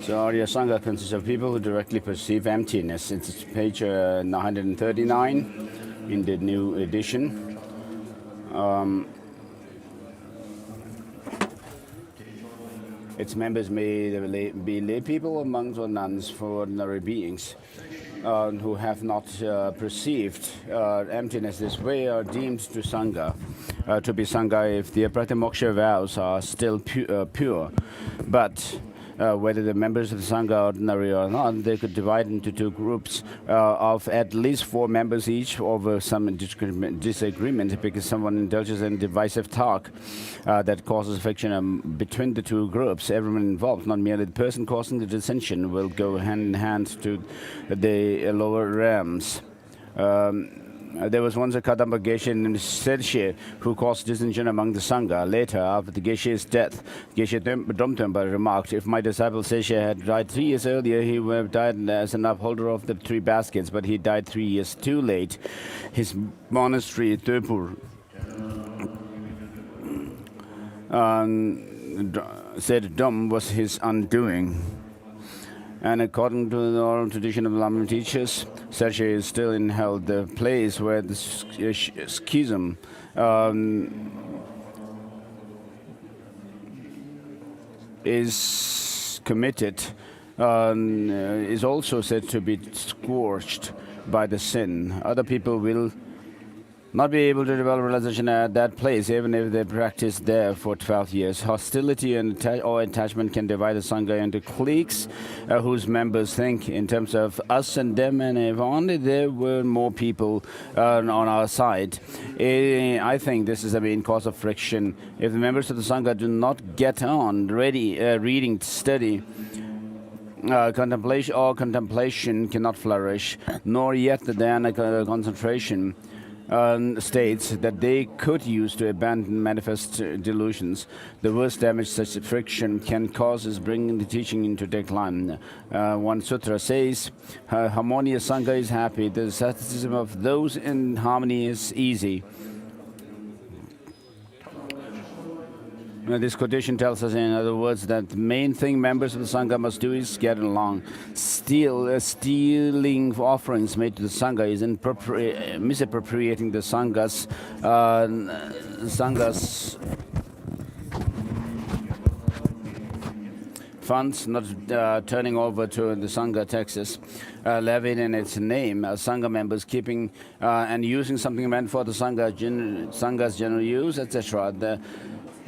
[SPEAKER 3] So Arya Sangha consists of people who directly perceive emptiness. It's page 939 in the new edition. Its members may be lay people or monks or nuns, for ordinary beings who have not perceived emptiness this way are deemed to Sangha, to be Sangha if their Pratimoksha vows are still pure. But whether the members of the Sangha are ordinary or not, they could divide into two groups of at least 4 members each over some disagreement, because someone indulges in divisive talk that causes friction between the two groups. Everyone involved, not merely the person causing the dissension, will go hand in hand to the lower realms. There was once a Kadamba Geshe named Sershe who caused dissension among the Sangha. Later, after the Geshe's death, Geshe Domtempa remarked, "If my disciple Sershe had died 3 years earlier, he would have died as an upholder of the 3 baskets, but he died 3 years too late. His monastery, Tepur, said Dom was his undoing." And according to the oral tradition of the Lam Rim teachers, Sershe is still in hell, the place where the schism is committed, is also said to be scorched by the sin. Other people will not be able to develop realization at that place, even if they practice there for 12 years. Hostility and or attachment can divide the Sangha into cliques whose members think in terms of us and them, and if only there were more people on our side. I think this is the main cause of friction. If the members of the Sangha do not get on reading, study, contemplation cannot flourish, nor yet the dhyana concentration states that they could use to abandon manifest delusions. The worst damage such friction can cause is bringing the teaching into decline. One sutra says, "Harmonious Sangha is happy. The asceticism of those in harmony is easy." This quotation tells us, in other words, that the main thing members of the Sangha must do is get along. Stealing offerings made to the Sangha is misappropriating the Sangha's funds, not turning over to the Sangha taxes, levied in its name as Sangha members, keeping and using something meant for the Sangha's general use, etc. The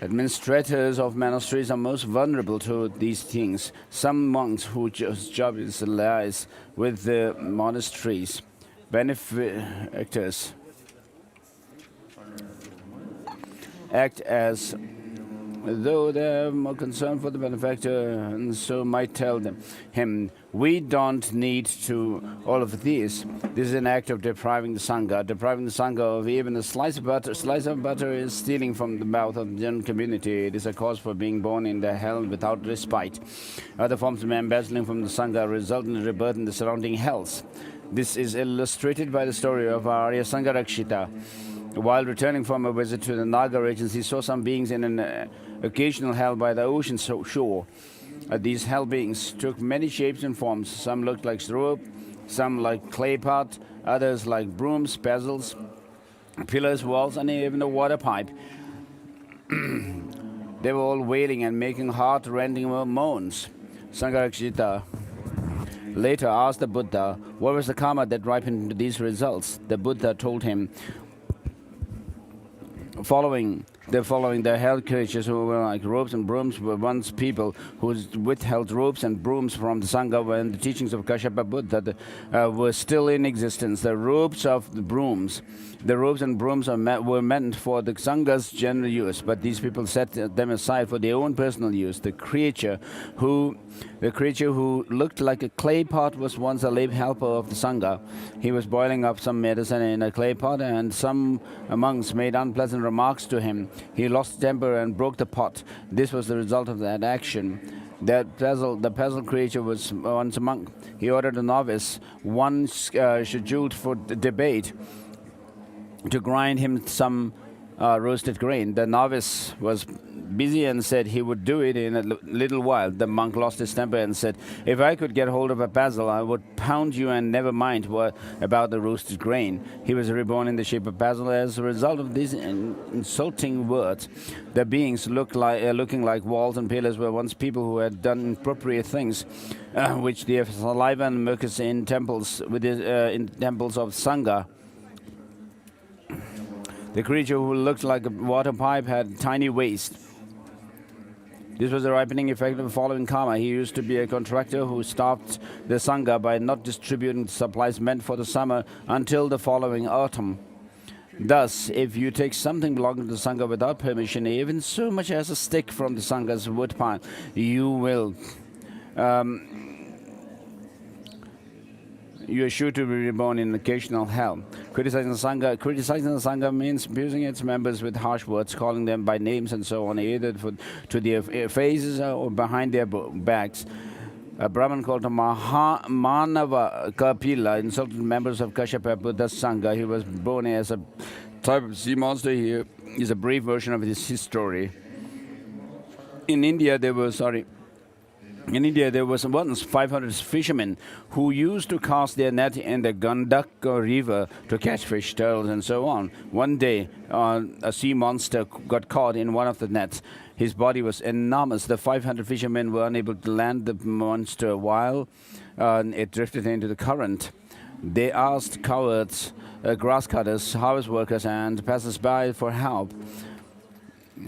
[SPEAKER 3] administrators of monasteries are most vulnerable to these things. Some monks whose job is lies with the monasteries, benefactors, act as though they are more concerned for the benefactor, and so might tell him, we don't need to all of these. This is an act of depriving the Sangha. Depriving the Sangha of even a slice of butter. Slice of butter is stealing from the mouth of the general community. It is a cause for being born in the hell without respite. Other forms of embezzling from the Sangha result in rebirth in the surrounding hells. This is illustrated by the story of Arya Sangha Rakshita. While returning from a visit to the Naga regions, he saw some beings in an occasional hell by the ocean shore. These hell beings took many shapes and forms. Some looked like rope, some like clay pot, others like brooms, pestles, pillars, walls, and even a water pipe. They were all wailing and making heart-rending moans. Sangharakshita later asked the Buddha what was the karma that ripened these results. The Buddha told him, following the hell creatures who were like ropes and brooms were once people who withheld ropes and brooms from the Sangha when the teachings of Kashyapa Buddha were still in existence. The ropes and brooms were meant for the Sangha's general use, but these people set them aside for their own personal use. The creature who looked like a clay pot was once a lay helper of the Sangha. He was boiling up some medicine in a clay pot, and some monks made unpleasant remarks to him. He lost temper and broke the pot. This was the result of that action. The puzzle creature was once a monk. He ordered a novice, one scheduled for debate, to grind him some roasted grain. The novice was busy and said he would do it in a little while. The monk lost his temper and said, if I could get hold of a basil, I would pound you and never mind what about the roasted grain. He was reborn in the shape of basil. As a result of these insulting words, the beings looking like walls and pillars were once people who had done inappropriate things, which their saliva and mucus in temples of Sangha. The creature who looked like a water pipe had tiny waist. This was the ripening effect of the following karma. He used to be a contractor who stopped the Sangha by not distributing the supplies meant for the summer until the following autumn. Thus, if you take something belonging to the Sangha without permission, even so much as a stick from the Sangha's wood pile, you are sure to be reborn in occasional hell. Criticizing the Sangha means abusing its members with harsh words, calling them by names and so on, either to their faces or behind their backs. A Brahmin called Manava Kapila insulted members of Kashyapa Buddha's Sangha. He was born as a type of sea monster. Here is a brief version of his story. In India, there was once 500 fishermen who used to cast their net in the Gandaka river to catch fish, turtles, and so on. One day, a sea monster got caught in one of the nets. His body was enormous. The 500 fishermen were unable to land the monster while it drifted into the current. They asked cowards, grass cutters, harvest workers, and passers-by for help.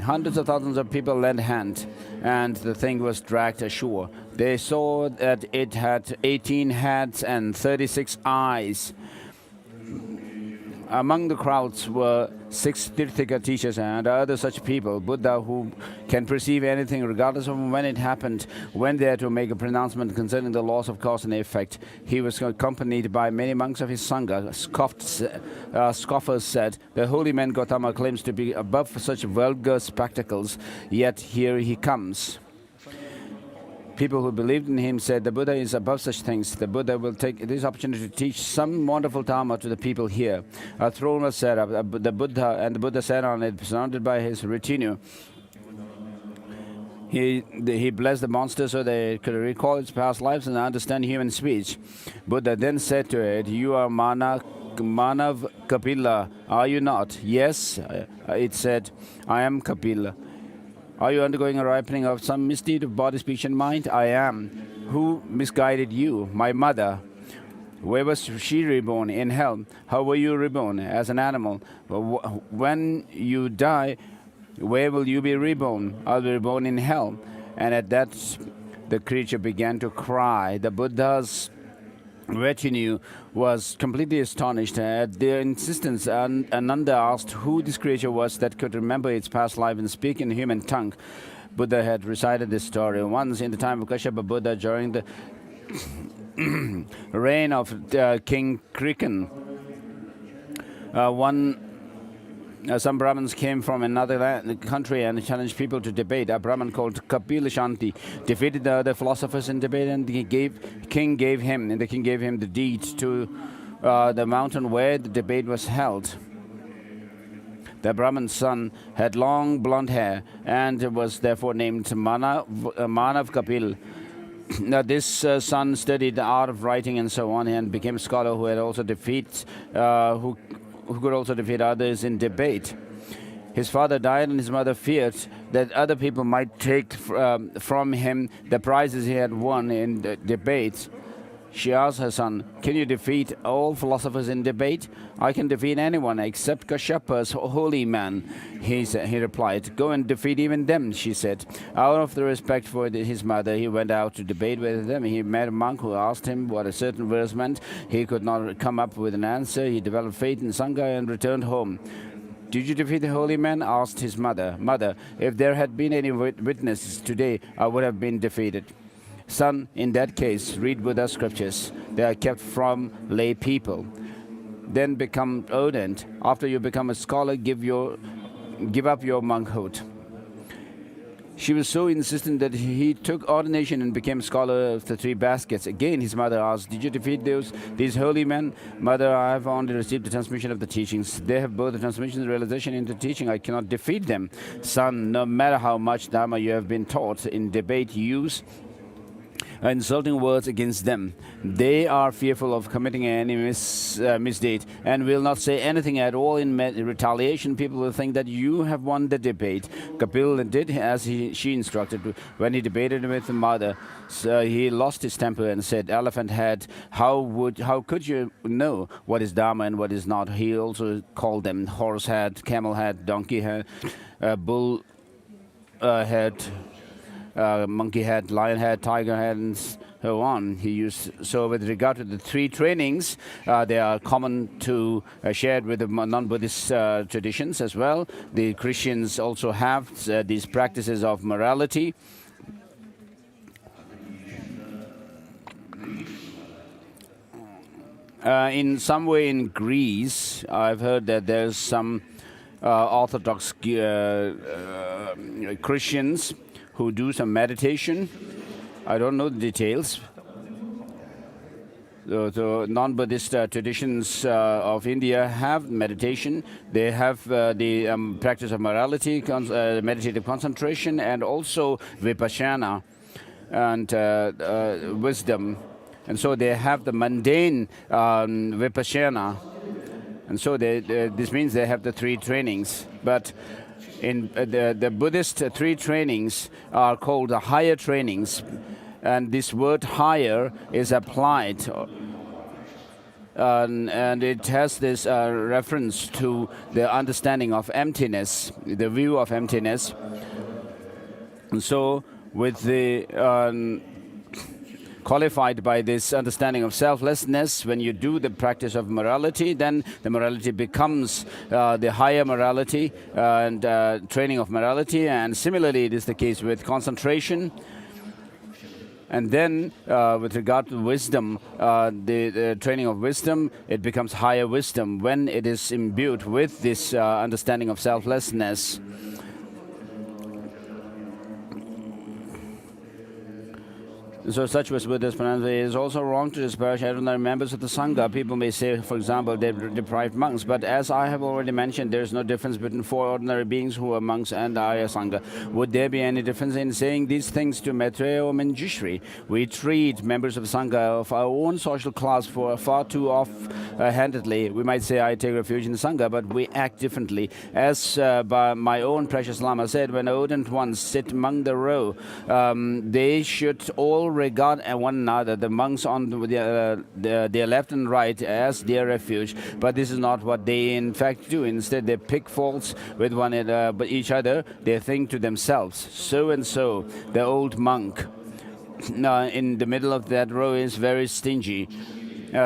[SPEAKER 3] Hundreds of thousands of people lent hand, and the thing was dragged ashore. They saw that it had 18 heads and 36 eyes. Among the crowds were 6 Tirthika teachers and other such people. Buddha, who can perceive anything regardless of when it happened, went there to make a pronouncement concerning the laws of cause and effect. He was accompanied by many monks of his Sangha. Scoffers said, the holy man Gautama claims to be above such vulgar spectacles, yet here he comes. People who believed in him said the Buddha is above such things. The Buddha will take this opportunity to teach some wonderful Dharma to the people here. A throne was set up, the Buddha sat on it, surrounded by his retinue. He blessed the monster so that it could recall its past lives and understand human speech. Buddha then said to it, you are Manav Kapila, are you not? Yes, it said, I am Kapila. Are you undergoing a ripening of some misdeed of body, speech, and mind? I am. Who misguided you? My mother. Where was she reborn? In hell. How were you reborn? As an animal. When you die, where will you be reborn? I'll be reborn in hell. And at that, the creature began to cry. The Buddha's retinue was completely astonished at their insistence, and Ananda asked who this creature was that could remember its past life and speak in human tongue. Buddha had recited this story. Once in the time of Kashyapa Buddha, during the reign of King Krikan, some Brahmins came from another country and challenged people to debate. A Brahmin called Kapila Shanti defeated the other philosophers in debate, and the king gave him the deed to the mountain where the debate was held. The Brahmin's son had long blonde hair and was therefore named Manav Kapil. Now, this son studied the art of writing and so on, and became a scholar who could also defeat others in debate. His father died, and his mother feared that other people might take from him the prizes he had won in debates. She asked her son, "Can you defeat all philosophers in debate?" "I can defeat anyone except Kashyapa's holy man," he replied. "Go and defeat even them," she said. Out of the respect for his mother, he went out to debate with them. He met a monk who asked him what a certain verse meant. He could not come up with an answer. He developed faith in Sangha and returned home. "Did you defeat the holy man?" asked his mother. "Mother, if there had been any witnesses today, I would have been defeated." "Son, in that case, read Buddha's scriptures. They are kept from lay people. Then become ardent. After you become a scholar, give up your monkhood." She was so insistent that he took ordination and became a scholar of the 3 baskets. Again, his mother asked, "Did you defeat these holy men?" "Mother, I have only received the transmission of the teachings. They have both the transmission and realization into teaching. I cannot defeat them." "Son, no matter how much Dharma you have been taught, in debate use insulting words against them. They are fearful of committing any misdeed and will not say anything at all in retaliation. People will think that you have won the debate." Kapil did as she instructed. When he debated with the mother, he lost his temper and said, "Elephant head, how could you know what is Dharma and what is not?" He also called them horse head, camel head, donkey head, bull head, monkey head, lion head, tiger head, and so on. So with regard to the 3 trainings, they are common to shared with the non-Buddhist traditions as well. The Christians also have these practices of morality. In some way in Greece, I've heard that there's some Orthodox Christians who do some meditation. I don't know the details. The non-Buddhist traditions of India have meditation. They have the practice of morality, meditative concentration, and also vipassana and wisdom. And so they have the mundane vipassana. And so this means they have the 3 trainings. But in the Buddhist 3 trainings are called the higher trainings, and this word higher is applied, and it has this reference to the understanding of emptiness, the view of emptiness. And so with the qualified by this understanding of selflessness, when you do the practice of morality, then the morality becomes the higher morality and training of morality. And similarly, it is the case with concentration. And then with regard to wisdom, the training of wisdom, it becomes higher wisdom when it is imbued with this understanding of selflessness. So such was Buddha's pronunciation. It is also wrong to disparage ordinary members of the Sangha. People may say, for example, they're deprived monks. But as I have already mentioned, there is no difference between 4 ordinary beings who are monks and the Arya Sangha. Would there be any difference in saying these things to Maitreya or Manjushri? We treat members of the Sangha of our own social class for far too off-handedly. We might say, I take refuge in the Sangha, but we act differently. As by my own precious Lama said, when ardent ones sit among the row, they should all regard one another, the monks on their left and right, as their refuge. But this is not what they in fact do. Instead, they pick faults with each other. They think to themselves, so and so, the old monk in the middle of that row is very stingy.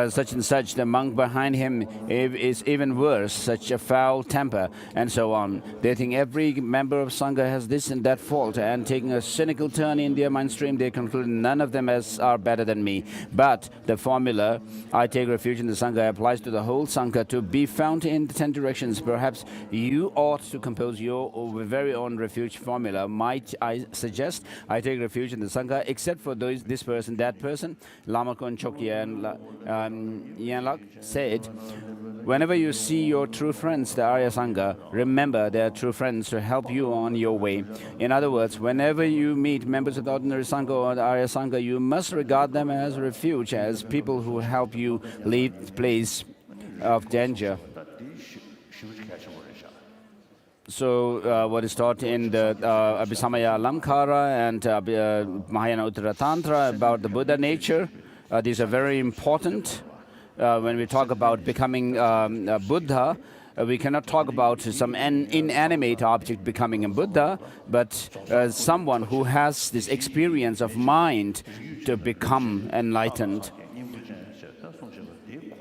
[SPEAKER 3] Such and such, the monk behind him is even worse, such a foul temper, and so on. They think every member of Sangha has this and that fault, and taking a cynical turn in their mind stream, they conclude none of them are better than me. But the formula, I take refuge in the Sangha, applies to the whole Sangha, to be found in the 10 directions. Perhaps you ought to compose your very own refuge formula. Might I suggest, I take refuge in the Sangha, except for this person, that person. Lama Konchokya and Yanlak said, whenever you see your true friends, the Arya Sangha, remember they are true friends to help you on your way. In other words, whenever you meet members of the ordinary Sangha or the Arya Sangha, you must regard them as refuge, as people who help you leave the place of danger. So what is taught in the Abhisamaya Alamkara and Mahayana Uttara Tantra about the Buddha nature, these are very important. When we talk about becoming Buddha, we cannot talk about some inanimate object becoming a Buddha, but someone who has this experience of mind to become enlightened.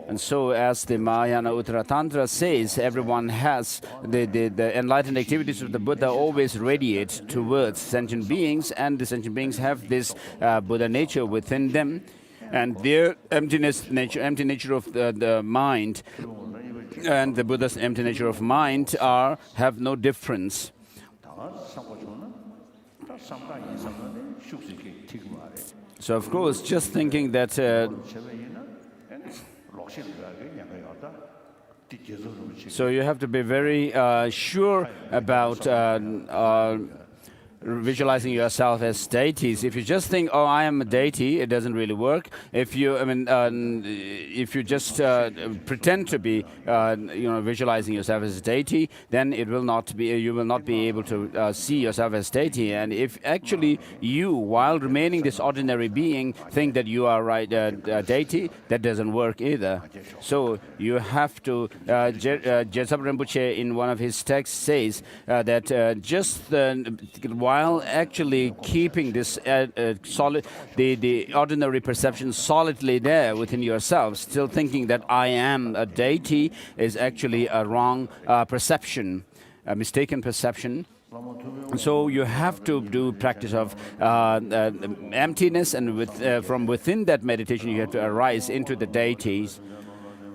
[SPEAKER 3] And so, as the Mahayana Uttara Tantra says, everyone has the enlightened activities of the Buddha always radiate towards sentient beings, and the sentient beings have this Buddha nature within them. And their empty nature of the mind and the Buddha's empty nature of mind have no difference. So, of course, just thinking that so you have to be very sure about visualizing yourself as deities. If you just think, oh, I am a deity, it doesn't really work. If you, if you just pretend to be, visualizing yourself as a deity, then it will not be. You will not be able to see yourself as deity. And if actually you, while remaining this ordinary being, think that you are a deity, that doesn't work either. So you have to. Jesab Rinpoche, in one of his texts, says that just while actually keeping this solid, the ordinary perception solidly there within yourself, still thinking that I am a deity is actually a wrong perception, a mistaken perception. So you have to do practice of emptiness, and from within that meditation you have to arise into the deities.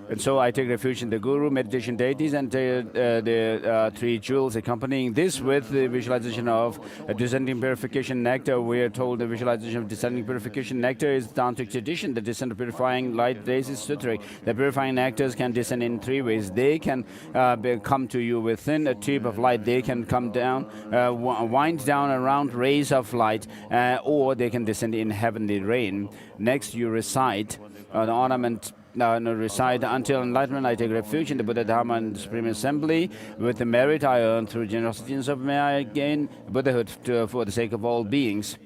[SPEAKER 3] And so I take refuge in the Guru, meditation deities, and the 3 jewels accompanying this with the visualization of descending purification nectar. We are told the visualization of descending purification nectar is tantric tradition. The descent of purifying light rays is sutric. The purifying nectars can descend in 3 ways. They can come to you within a tube of light. They can come down, wind down around rays of light, or they can descend in heavenly rain. Next, you recite an ornament. Recite, until enlightenment I take refuge in the Buddha Dharma and the Supreme Assembly. With the merit I earn through generosity and may I gain Buddhahood for the sake of all beings.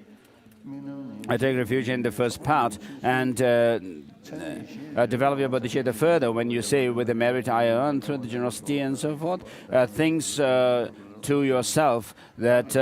[SPEAKER 3] I take refuge in the first part and develop your bodhicitta further when you say, with the merit I earn through the generosity and so forth, things to yourself that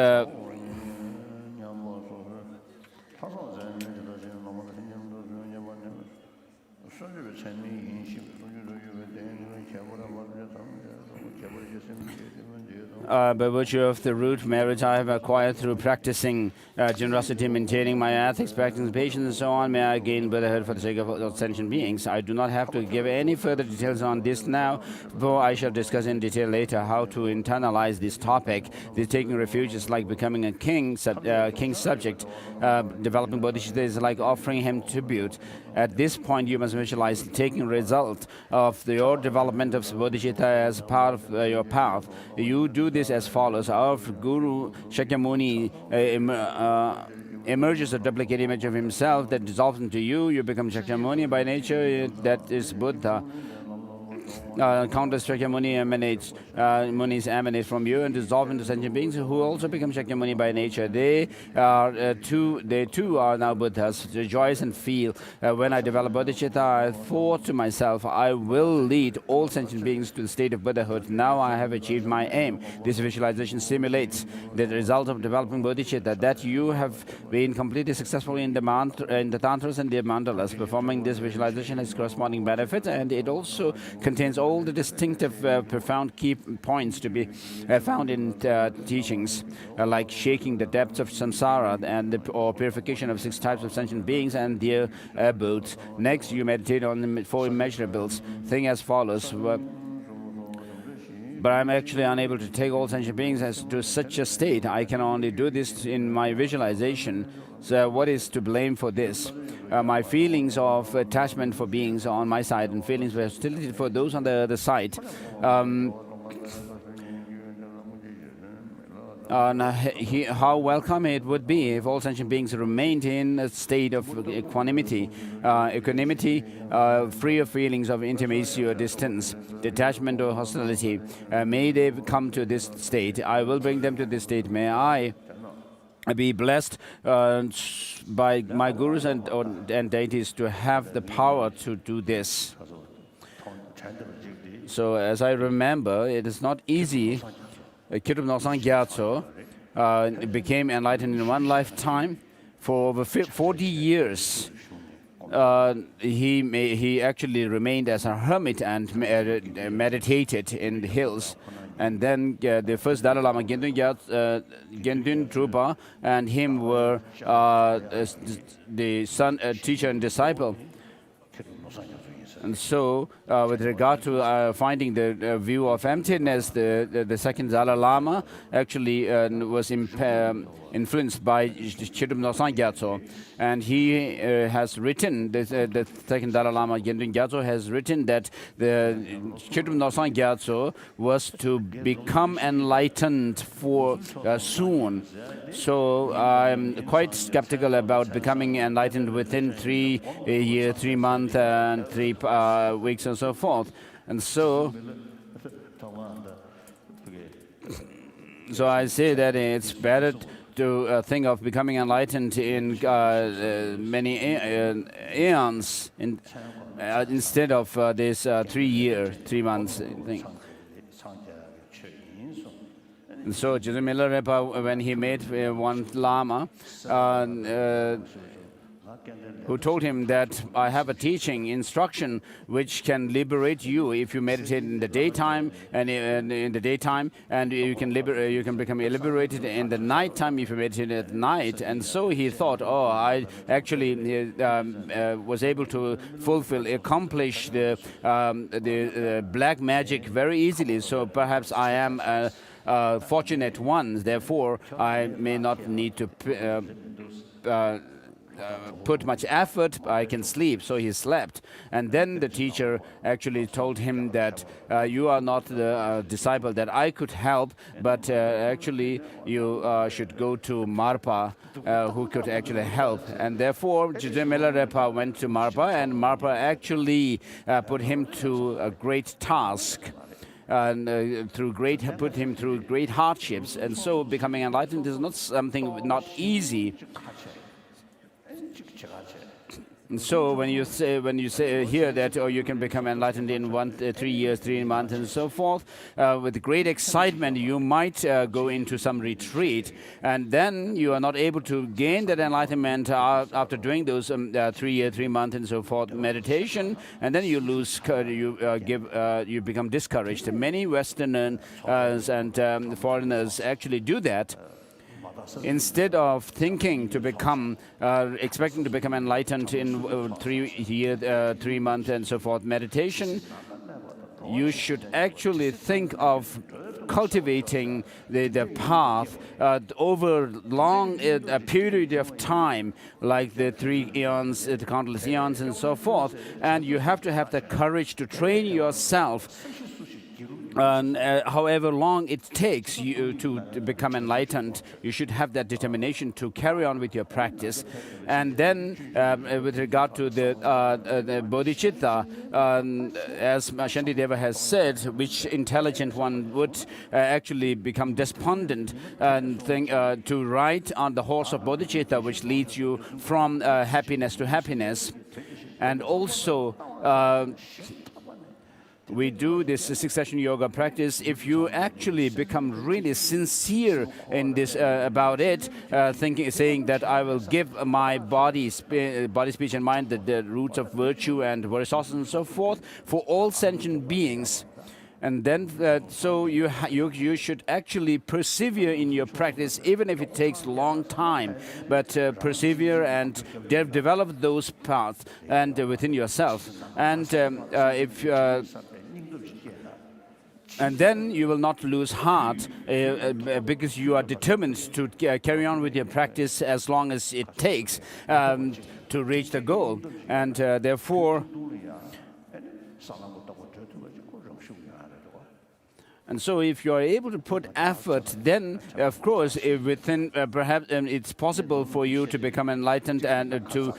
[SPEAKER 3] by virtue of the root merit I have acquired through practicing generosity, maintaining my ethics, practicing patience, and so on, may I gain Buddhahood for the sake of sentient beings. I do not have to give any further details on this now, though I shall discuss in detail later how to internalize this topic. The taking refuge is like becoming a king's subject. Developing bodhicitta is like offering him tribute. At this point, you must visualize taking result of your development of bodhicitta as part of your path. You do this as follows. Our Guru Shakyamuni emerges a duplicate image of himself that dissolves into you. You become Shakyamuni by nature, that is Buddha. Countless Shakyamuni Munis emanate from you and dissolve into sentient beings who also become Shakyamuni by nature. They too are now Buddhas. Rejoice and feel. When I develop bodhicitta, I thought to myself, I will lead all sentient beings to the state of Buddhahood. Now I have achieved my aim. This visualization simulates the result of developing bodhicitta, that you have been completely successful in the tantras and the mandalas. Performing this visualization has corresponding benefits, and it also contains all the distinctive, profound key points to be found in teachings, like shaking the depths of samsara or purification of 6 types of sentient beings and their abodes. Next, you meditate on the 4 immeasurables. Thing as follows. But I'm actually unable to take all sentient beings to such a state. I can only do this in my visualization. So what is to blame for this? My feelings of attachment for beings on my side and feelings of hostility for those on the other side. How welcome it would be if all sentient beings remained in a state of equanimity, free of feelings of intimacy or distance, detachment or hostility. May they come to this state. I will bring them to this state. May I be blessed by my gurus and deities to have the power to do this. So as I remember, it is not easy. Kyutum Nosang Gyatso became enlightened in one lifetime. For over 40 years, he actually remained as a hermit and meditated in the hills. And then the first Dalai Lama, Ganden Trupa, and him were the teacher and disciple. And so, with regard to finding the view of emptiness, the second Dalai Lama actually was influenced by Kyutum Nosang Gyatso. And he has written, the second Dalai Lama, Ganden Gyatso, has written that the Kyutum Nosang Gyatso was to become enlightened soon. So I'm quite skeptical about becoming enlightened within 3 years, 3 months, and 3 weeks, and so forth. And so I say that it's better to think of becoming enlightened in many aeons instead of this 3 year, 3 months thing. And so Jigme Milarepa, when he met one Lama, who told him that I have a teaching instruction which can liberate you if you meditate in the daytime and you can become liberated in the nighttime if you meditate at night. And so he thought, oh, I actually was able to accomplish the black magic very easily. So perhaps I am fortunate one. Therefore, I may not need to put much effort, I can sleep. So he slept. And then the teacher actually told him that you are not the disciple that I could help, but actually you should go to Marpa, who could actually help. And therefore, Jigme Milarepa went to Marpa, and Marpa actually put him to a great task. And put him through great hardships. And so becoming enlightened is not something not easy. And so when you say here that you can become enlightened in 3 years, 3 months, and so forth, with great excitement, you might go into some retreat, and then you are not able to gain that enlightenment after doing those 3 years, 3 months, and so forth meditation, and then you lose, you become discouraged. Many Westerners and foreigners actually do that. Instead of thinking to become, expecting to become enlightened in 3 years, 3 months, and so forth meditation, you should actually think of cultivating the path over long a period of time, like the 3 eons, the countless eons, and so forth. And you have to have the courage to train yourself. However long it takes you to become enlightened, you should have that determination to carry on with your practice. And then, with regard to the bodhicitta, as Shantideva has said, which intelligent one would actually become despondent and think to ride on the horse of bodhicitta, which leads you from happiness to happiness. And also, we do this succession yoga practice. If you actually become really sincere in this about it, saying that I will give my body, speech, and mind the roots of virtue and resources and so forth for all sentient beings, and then so you should actually persevere in your practice, even if it takes a long time. But persevere and develop those paths and within yourself, and and then you will not lose heart because you are determined to carry on with your practice as long as it takes to reach the goal. And therefore, and so if you are able to put effort, then of course within perhaps it's possible for you to become enlightened and to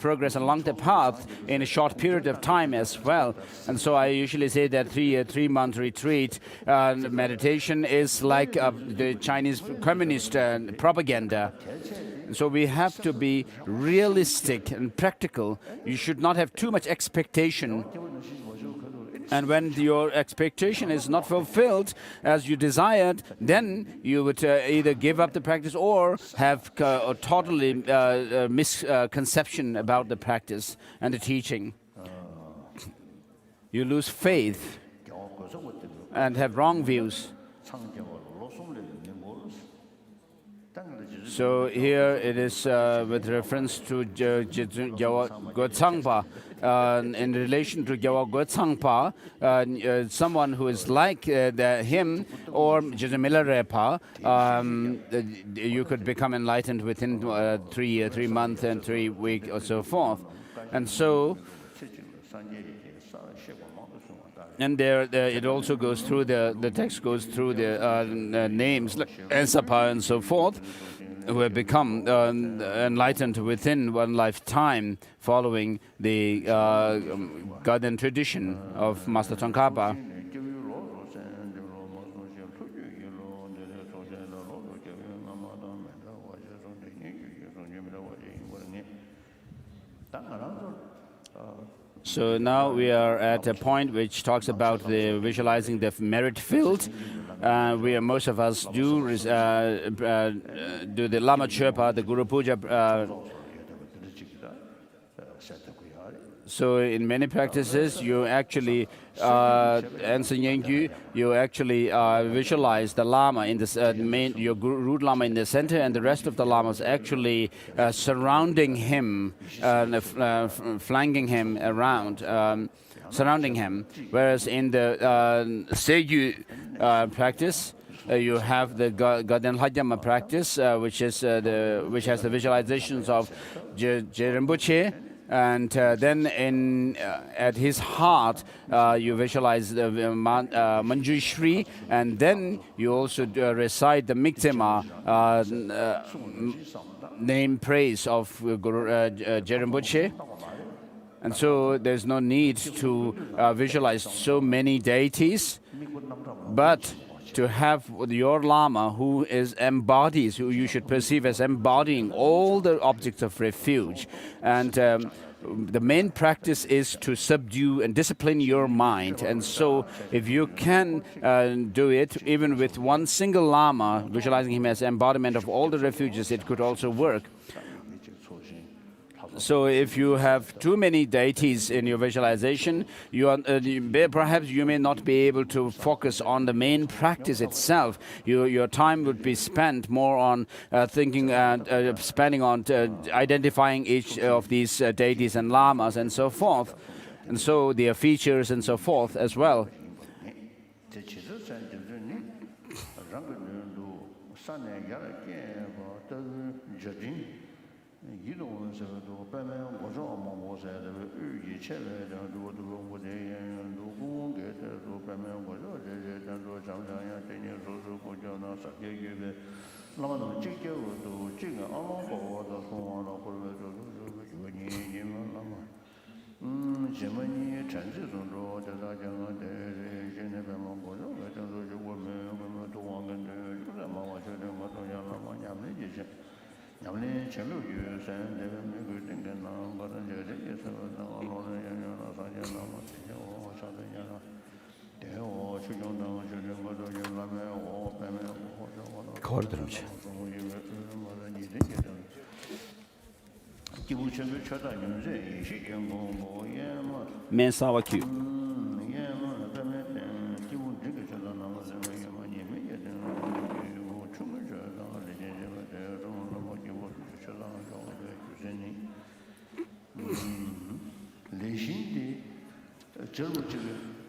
[SPEAKER 3] progress along the path in a short period of time as well. And so I usually say that 3-month retreat meditation is like the Chinese communist propaganda. So we have to be realistic and practical. You should not have too much expectation. And when your expectation is not fulfilled as you desired, then you would either give up the practice or have a totally misconception about the practice and the teaching. You lose faith and have wrong views. So here it is with reference to Gotsangpa. In relation to Gyawa Gotsangpa, someone who is like him or Jizamilarepa, you could become enlightened within 3 months and 3 weeks or so forth. And so, and there it also goes through the text goes through the names like Ensapa and so forth, who have become enlightened within one lifetime following the Ganden tradition of Master Tsongkhapa. So now we are at a point which talks about the visualizing the merit field. Most of us do the Lama Chöpa, the Guru Puja. So in many practices, you actually you actually visualize the Lama in this your root Lama in the center, and the rest of the Lamas actually surrounding him, flanking him around. Surrounding him, whereas in the Segyu practice, you have the Ganden Jangtse practice, which has the visualizations of Rinpoche, and then at his heart you visualize the Manjushri, and then you also recite the Miktema name praise of Guru Rinpoche. And so there's no need to visualize so many deities, but to have your Lama who embodies, who you should perceive as embodying all the objects of refuge. And the main practice is to subdue and discipline your mind. And so if you can do it, even with one single Lama, visualizing him as embodiment of all the refuges, it could also work. So if you have too many deities in your visualization, perhaps you may not be able to focus on the main practice itself. Your time would be spent more on thinking and spending on identifying each of these deities and lamas and so forth, and so their features and so forth as well. Mensawa Q.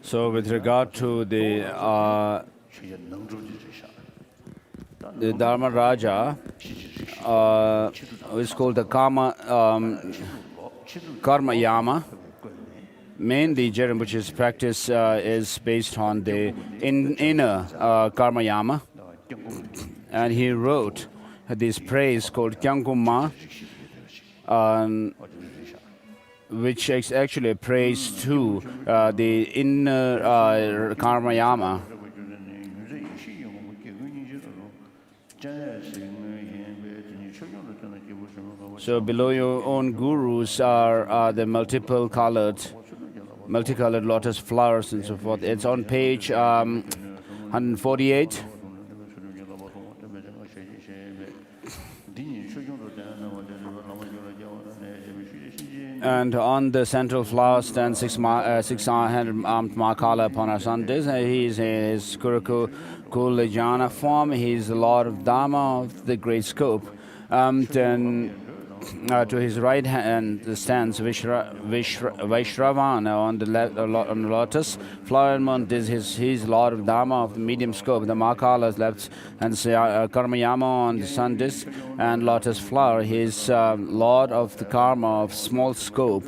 [SPEAKER 3] So with regard to the Dharma Raja, is called the Karma Yama. Mainly Rinpoche's practice is based on the inner Karma Yama. And he wrote this praise called Kyangkumma, which is actually a praise to the inner Karma Yama. So below your own gurus are the multicolored lotus flowers and so forth. It's on page 148. And on the central flower stands 600-armed Makala upon our Sundays. He is his Kulajana form. He is the Lord of Dharma of the great scope. Then to his right hand stands Vaishravana on the left, on the lotus flower, and he's Lord of Dharma of the medium scope. The Makala is left, and Karmayama on the sun disk, and lotus flower. He's Lord of the Karma of small scope.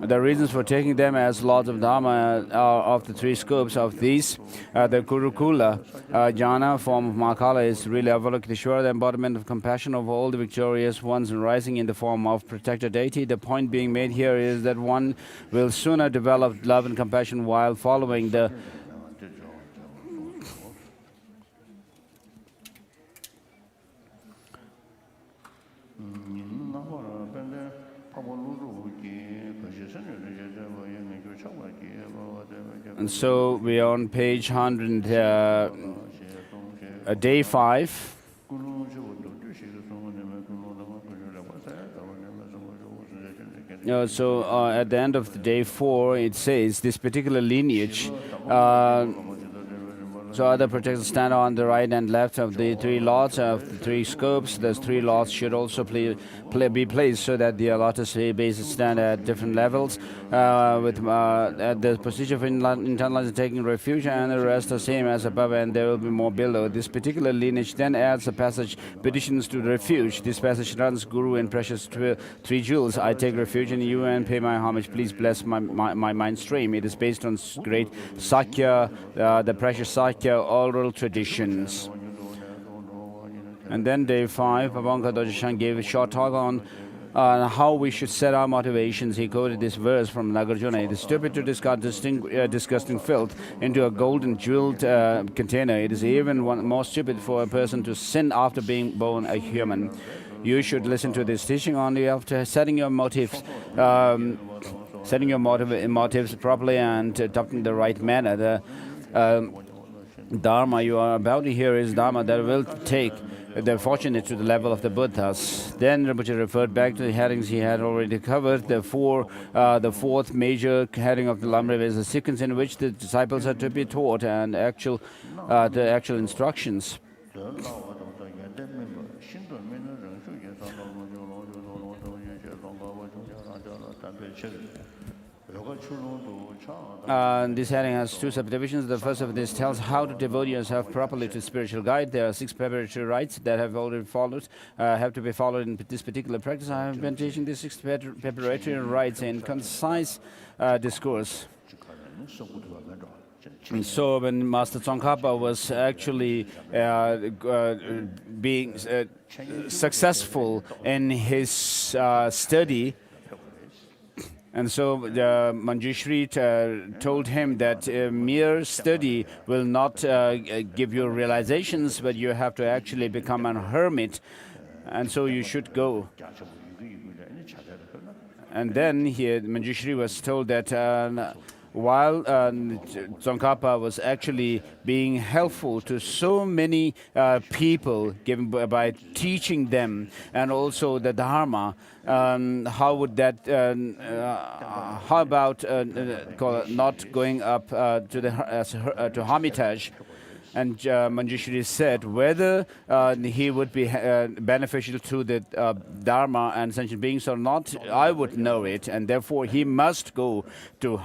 [SPEAKER 3] The reasons for taking them as Lords of Dharma are of the three scopes of these. The Kurukula jhana form of Makala is really Avalokiteshvara, the embodiment of compassion of all the victorious ones and rising in the form of protector deity. The point being made here is that one will sooner develop love and compassion while following the And so we are on page 100, day 5. So at the end of the day 4, it says this particular lineage. So other protectors stand on the right and left of the three lots of the three scopes. Those three lots should also be placed so that the lotus bases stand at different levels, with at the procedure for internalizing taking refuge, and the rest are same as above, and there will be more below. This particular lineage then adds a passage, petitions to the refuge. This passage runs, Guru and precious 3 jewels. I take refuge in you and pay my homage. Please bless my mind stream. It is based on great Sakya, the precious Sakya oral traditions. And then day 5, Pavanka Dojishan gave a short talk on how we should set our motivations. He quoted this verse from Nagarjuna: "It is stupid to discard disgusting filth into a golden jeweled container. It is even more stupid for a person to sin after being born a human." You should listen to this teaching only after setting your motives, motives properly and adopting the right manner. The Dharma you are about to hear is Dharma that will take the fortunate to the level of the Buddhas. Then Rinpoche referred back to the headings he had already covered. The fourth major heading of the Lam Rim is the sequence in which the disciples are to be taught and the actual instructions. This heading has two subdivisions. The first of this tells how to devote yourself properly to spiritual guide. There are 6 preparatory rites that have already have to be followed in this particular practice. I have been teaching these 6 preparatory rites in concise discourse. And so when Master Tsongkhapa was actually being successful in his study, and so Manjushri told him that mere study will not give you realizations, but you have to actually become a hermit, and so you should go. And then Manjushri was told that while Tsongkhapa was actually being helpful to so many people by teaching them and also the Dharma, how would that, how about not going up to Hermitage? And Manjushri said whether he would be beneficial to the Dharma and sentient beings or not, I would know it, and therefore he must go to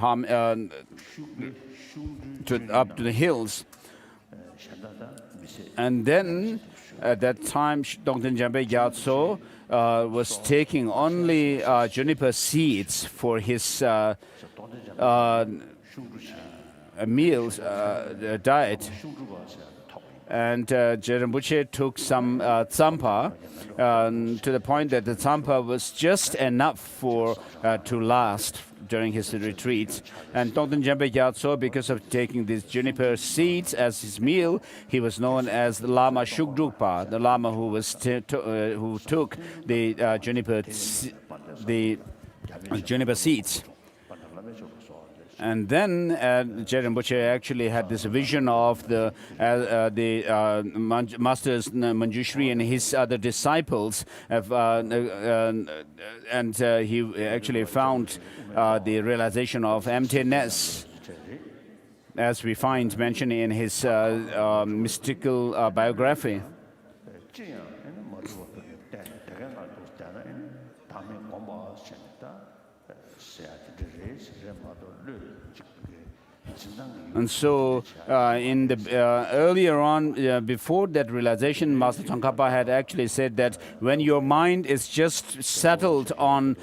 [SPEAKER 3] up to the hills. And then at that time, Ganden Jangtse was taking only juniper seeds for his meals, diet. And Rinpoche took some tsampa to the point that the tsampa was just enough to last during his retreat. And Ganden Jangtse, because of taking these juniper seeds as his meal, he was known as the Lama Shugdukpa, the Lama who took the juniper seeds. And then Rinpoche actually had this vision of the masters Manjushri and his other disciples, and he actually found the realization of emptiness, as we find mentioned in his mystical biography. And so, in the earlier on, before that realization, Master Tsongkhapa had actually said that when your mind is just settled on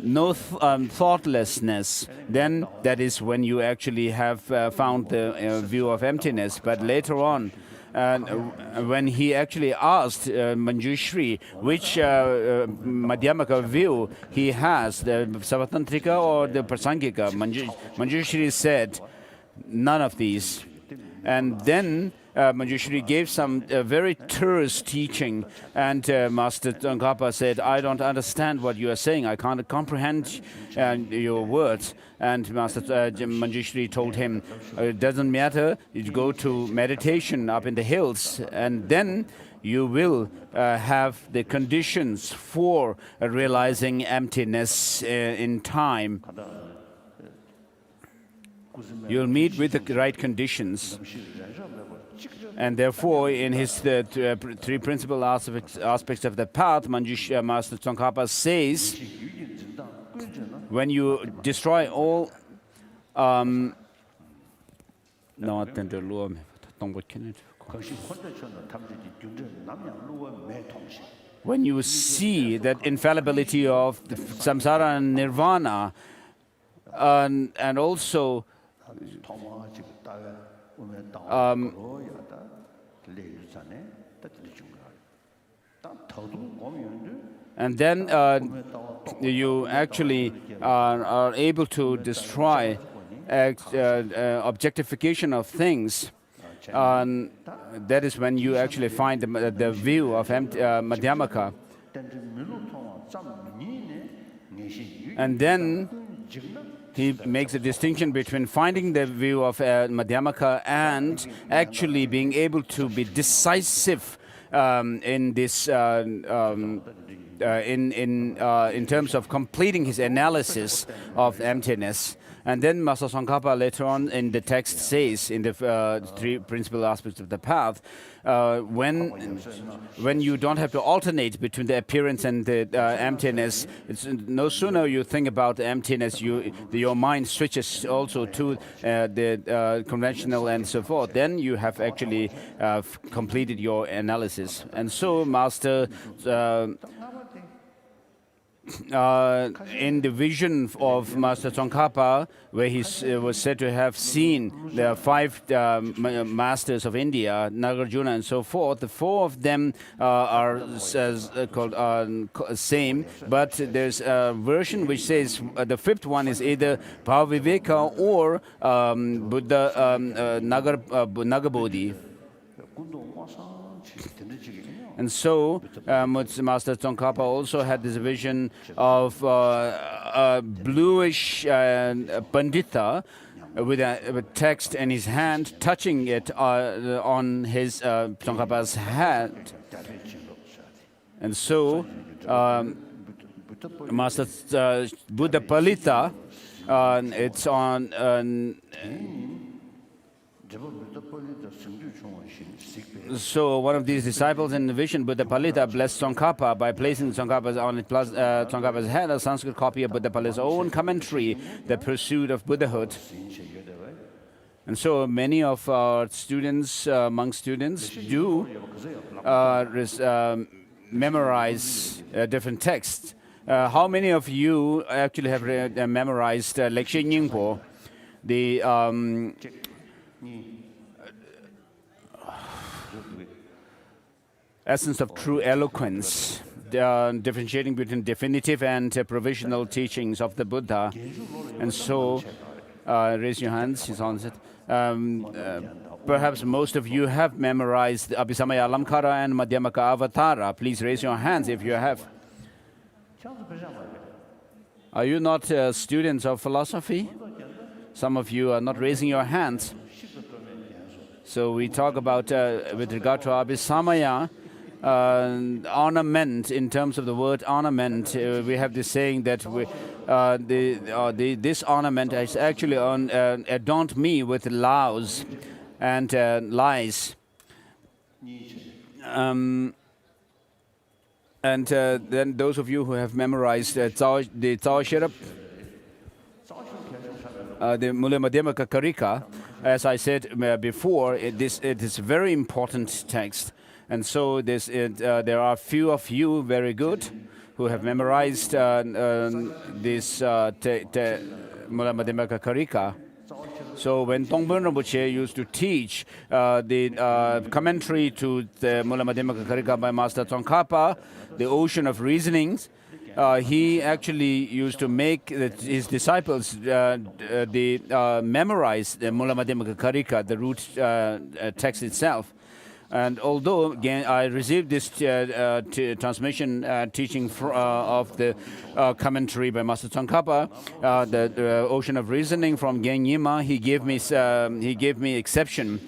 [SPEAKER 3] no thoughtlessness, then that is when you actually have found the view of emptiness. But later on, when he actually asked Manjushri which Madhyamaka view he has, the Savatantrika or the Prasangika, Manjushri said, none of these. And then Manjushri gave some very terse teaching, and Master Tsongkhapa said, I don't understand what you are saying, I can't comprehend your words. And Master Manjushri told him, it doesn't matter, you go to meditation up in the hills, and then you will have the conditions for realizing emptiness in time. You'll meet with the right conditions. And therefore, in his 3 principal aspects of the path, Master Tsongkhapa says, when you destroy all when you see that infallibility of the samsara and nirvana, and also And then you actually are able to destroy objectification of things. That is when you actually find the view of Madhyamaka. And then he makes a distinction between finding the view of Madhyamaka and actually being able to be decisive in this in terms of completing his analysis of emptiness. And then Master Tsongkhapa later on in the text says, in the three principal aspects of the path, when you don't have to alternate between the appearance and the emptiness, it's no sooner you think about the emptiness, your mind switches also to the conventional and so forth. Then you have actually completed your analysis. And so Master in the vision of Master Tsongkhapa, where he was said to have seen the 5 masters of India, Nagarjuna and so forth, the 4 of them are called same, but there's a version which says the 5th one is either Bhaviveka or Buddha Nagabodhi. And so, Master Tsongkhapa also had this vision of a bluish pandita with a text in his hand, touching it on his Tsongkhapa's hand. And so, Master Buddha Palita, it's on. So one of these disciples in the vision, Buddha Palita, blessed Tsongkhapa by placing Tsongkhapa's head a Sanskrit copy of Buddha Palita's own commentary, The Pursuit of Buddhahood. And so many of our students, monk students, do memorize different texts. How many of you actually have memorized Lekshe Nyingpo, the essence of true eloquence, differentiating between definitive and provisional teachings of the Buddha? And so, raise your hands, he's on it. Perhaps most of you have memorized Abhisamaya Alamkara and Madhyamaka Avatara. Please raise your hands if you have. Are you not students of philosophy? Some of you are not raising your hands. So we talk about, with regard to Abhisamaya, ornament. In terms of the word ornament, we have this saying that this ornament is actually adorned me with laws and lies. And then those of you who have memorized the Tsao Shirap, the Mula Madhyamaka Karika, as I said before, it is a very important text. And so there are few of you very good who have memorized this Mula Madhyamaka Karika. So when Tongben Rinpoche used to teach the commentary to the Mula Madhyamaka Karika by Master Tsongkhapa, the Ocean of Reasonings, he actually used to make his disciples memorize the Mula Madhyamaka Karika, the root text itself. And although, again, I received this transmission teaching of the commentary by Master Tsongkhapa, the Ocean of Reasoning from Gen Yima, he gave me exception.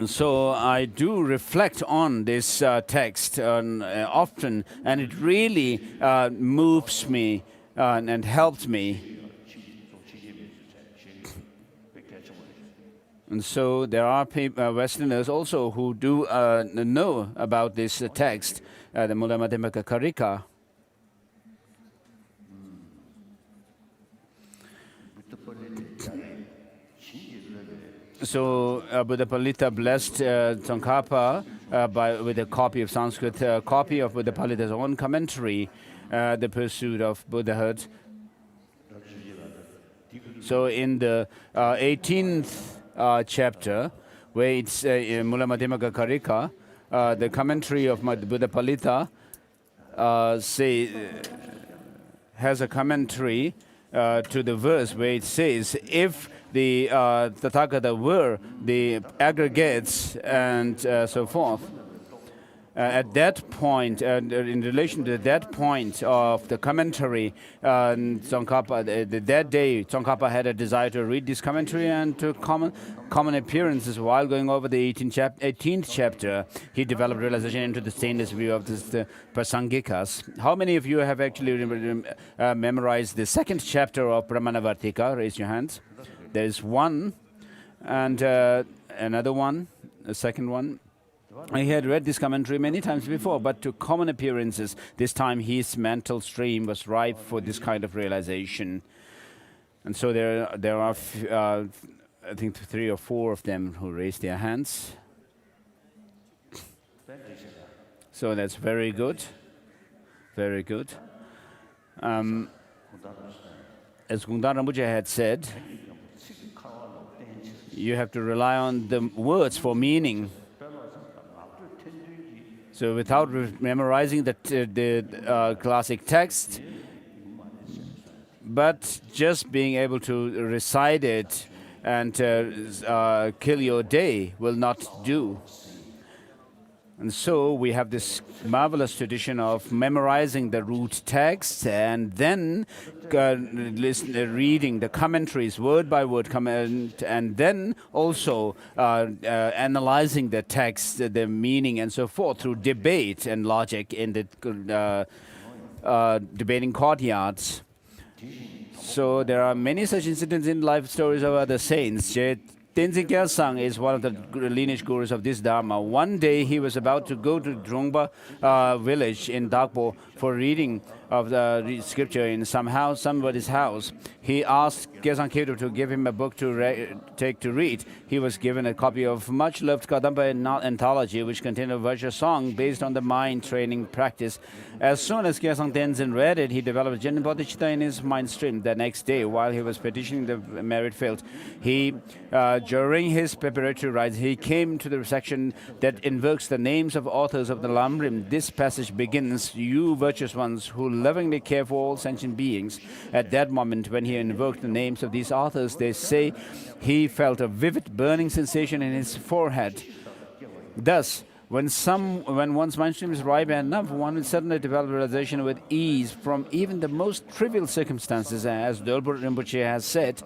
[SPEAKER 3] So I do reflect on this text often, and it really moves me and helps me. And so there are Westerners also who do know about this text, the Mula Madhyamaka Karika. So Buddha Palita blessed Tsongkhapa with a copy of Sanskrit, copy of Buddha Palita's own commentary, The Pursuit of Buddhahood. So in the 18th chapter, where it's Mula Madhyamaka Karika, the commentary of Buddha Palita has a commentary to the verse where it says, if the Tathagata were the aggregates and so forth, at that point, in relation to that point of the commentary, Tsongkhapa, that day, Tsongkhapa had a desire to read this commentary and to common appearances while going over the 18th chapter. He developed realization into the stainless view of the Prasangikas. How many of you have actually memorized the second chapter of Pramanavartika? Raise your hands. There is one, and another one, a second one. I had read this commentary many times before, but to common appearances, this time his mental stream was ripe for this kind of realization. And so there are, I think, 3 or 4 of them who raised their hands. So that's very good. Very good. As Gungdan Rinpoche had said, you have to rely on the words for meaning. So without memorizing the classic text, but just being able to recite it and kill your day will not do. And so we have this marvelous tradition of memorizing the root text and then reading the commentaries word by word, and then also analyzing the text, the meaning and so forth through debate and logic in the debating courtyards. So there are many such incidents in life stories of other saints. Tenzin Gyaltsang is one of the lineage gurus of this Dharma. One day he was about to go to Drungpa village in Dakpo for reading of the scripture in somebody's house. He asked Gyaltsang Khedo to give him a book to take to read. He was given a copy of much-loved Kadampa anthology, which contained a virtuous song based on the mind training practice. As soon as Gyaltsang Tenzin read it, he developed genuine bodhicitta in his mind stream. The next day, while he was petitioning the merit field, during his preparatory rites, he came to the section that invokes the names of authors of the Lam Rim. This passage begins, "You virtuous ones who lovingly care for all sentient beings." At that moment, when he invoked the names of these authors, they say he felt a vivid burning sensation in his forehead. Thus, when one's mind stream is ripe enough, one will suddenly develop realization with ease from even the most trivial circumstances, as Dolpo Rinpoche has said.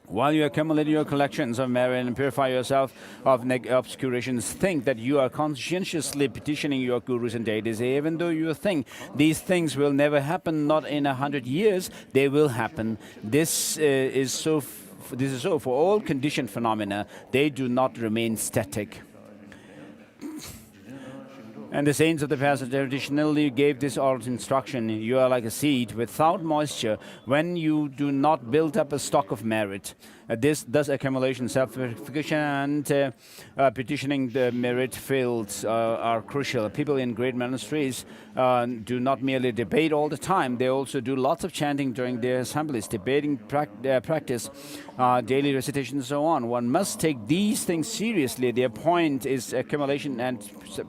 [SPEAKER 3] While you accumulate your collections of merit and purify yourself of obscurations, think that you are conscientiously petitioning your gurus and deities. Even though you think these things will never happen, not in 100 years, they will happen. This is so for all conditioned phenomena. They do not remain static. And the saints of the past traditionally gave this oral instruction: you are like a seed without moisture when you do not build up a stock of merit. Thus accumulation, self-purification, and petitioning the merit fields are crucial. People in great monasteries do not merely debate all the time, they also do lots of chanting during their assemblies, debating practice, daily recitation and so on. One must take these things seriously. Their point is accumulation and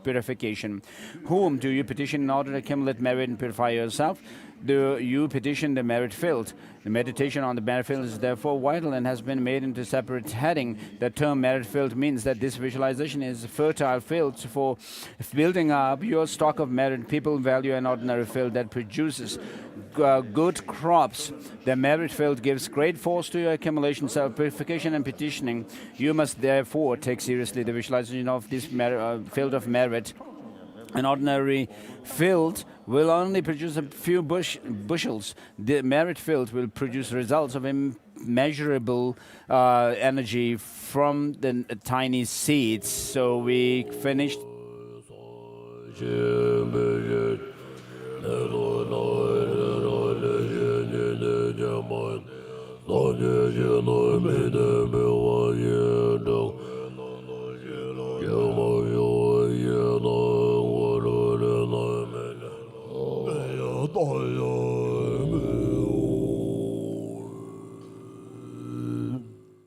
[SPEAKER 3] purification. Whom do you petition in order to accumulate merit and purify yourself? Do you petition the merit field? The meditation on the merit field is therefore vital and has been made into a separate heading. The term merit field means that this visualization is a fertile field for building up your stock of merit. People value an ordinary field that produces good crops. The merit field gives great force to your accumulation, self-purification and petitioning. You must therefore take seriously the visualization of this field of merit. An ordinary field will only produce a few bushels. The merit field will produce results of immeasurable energy from the tiny seeds. So we finished.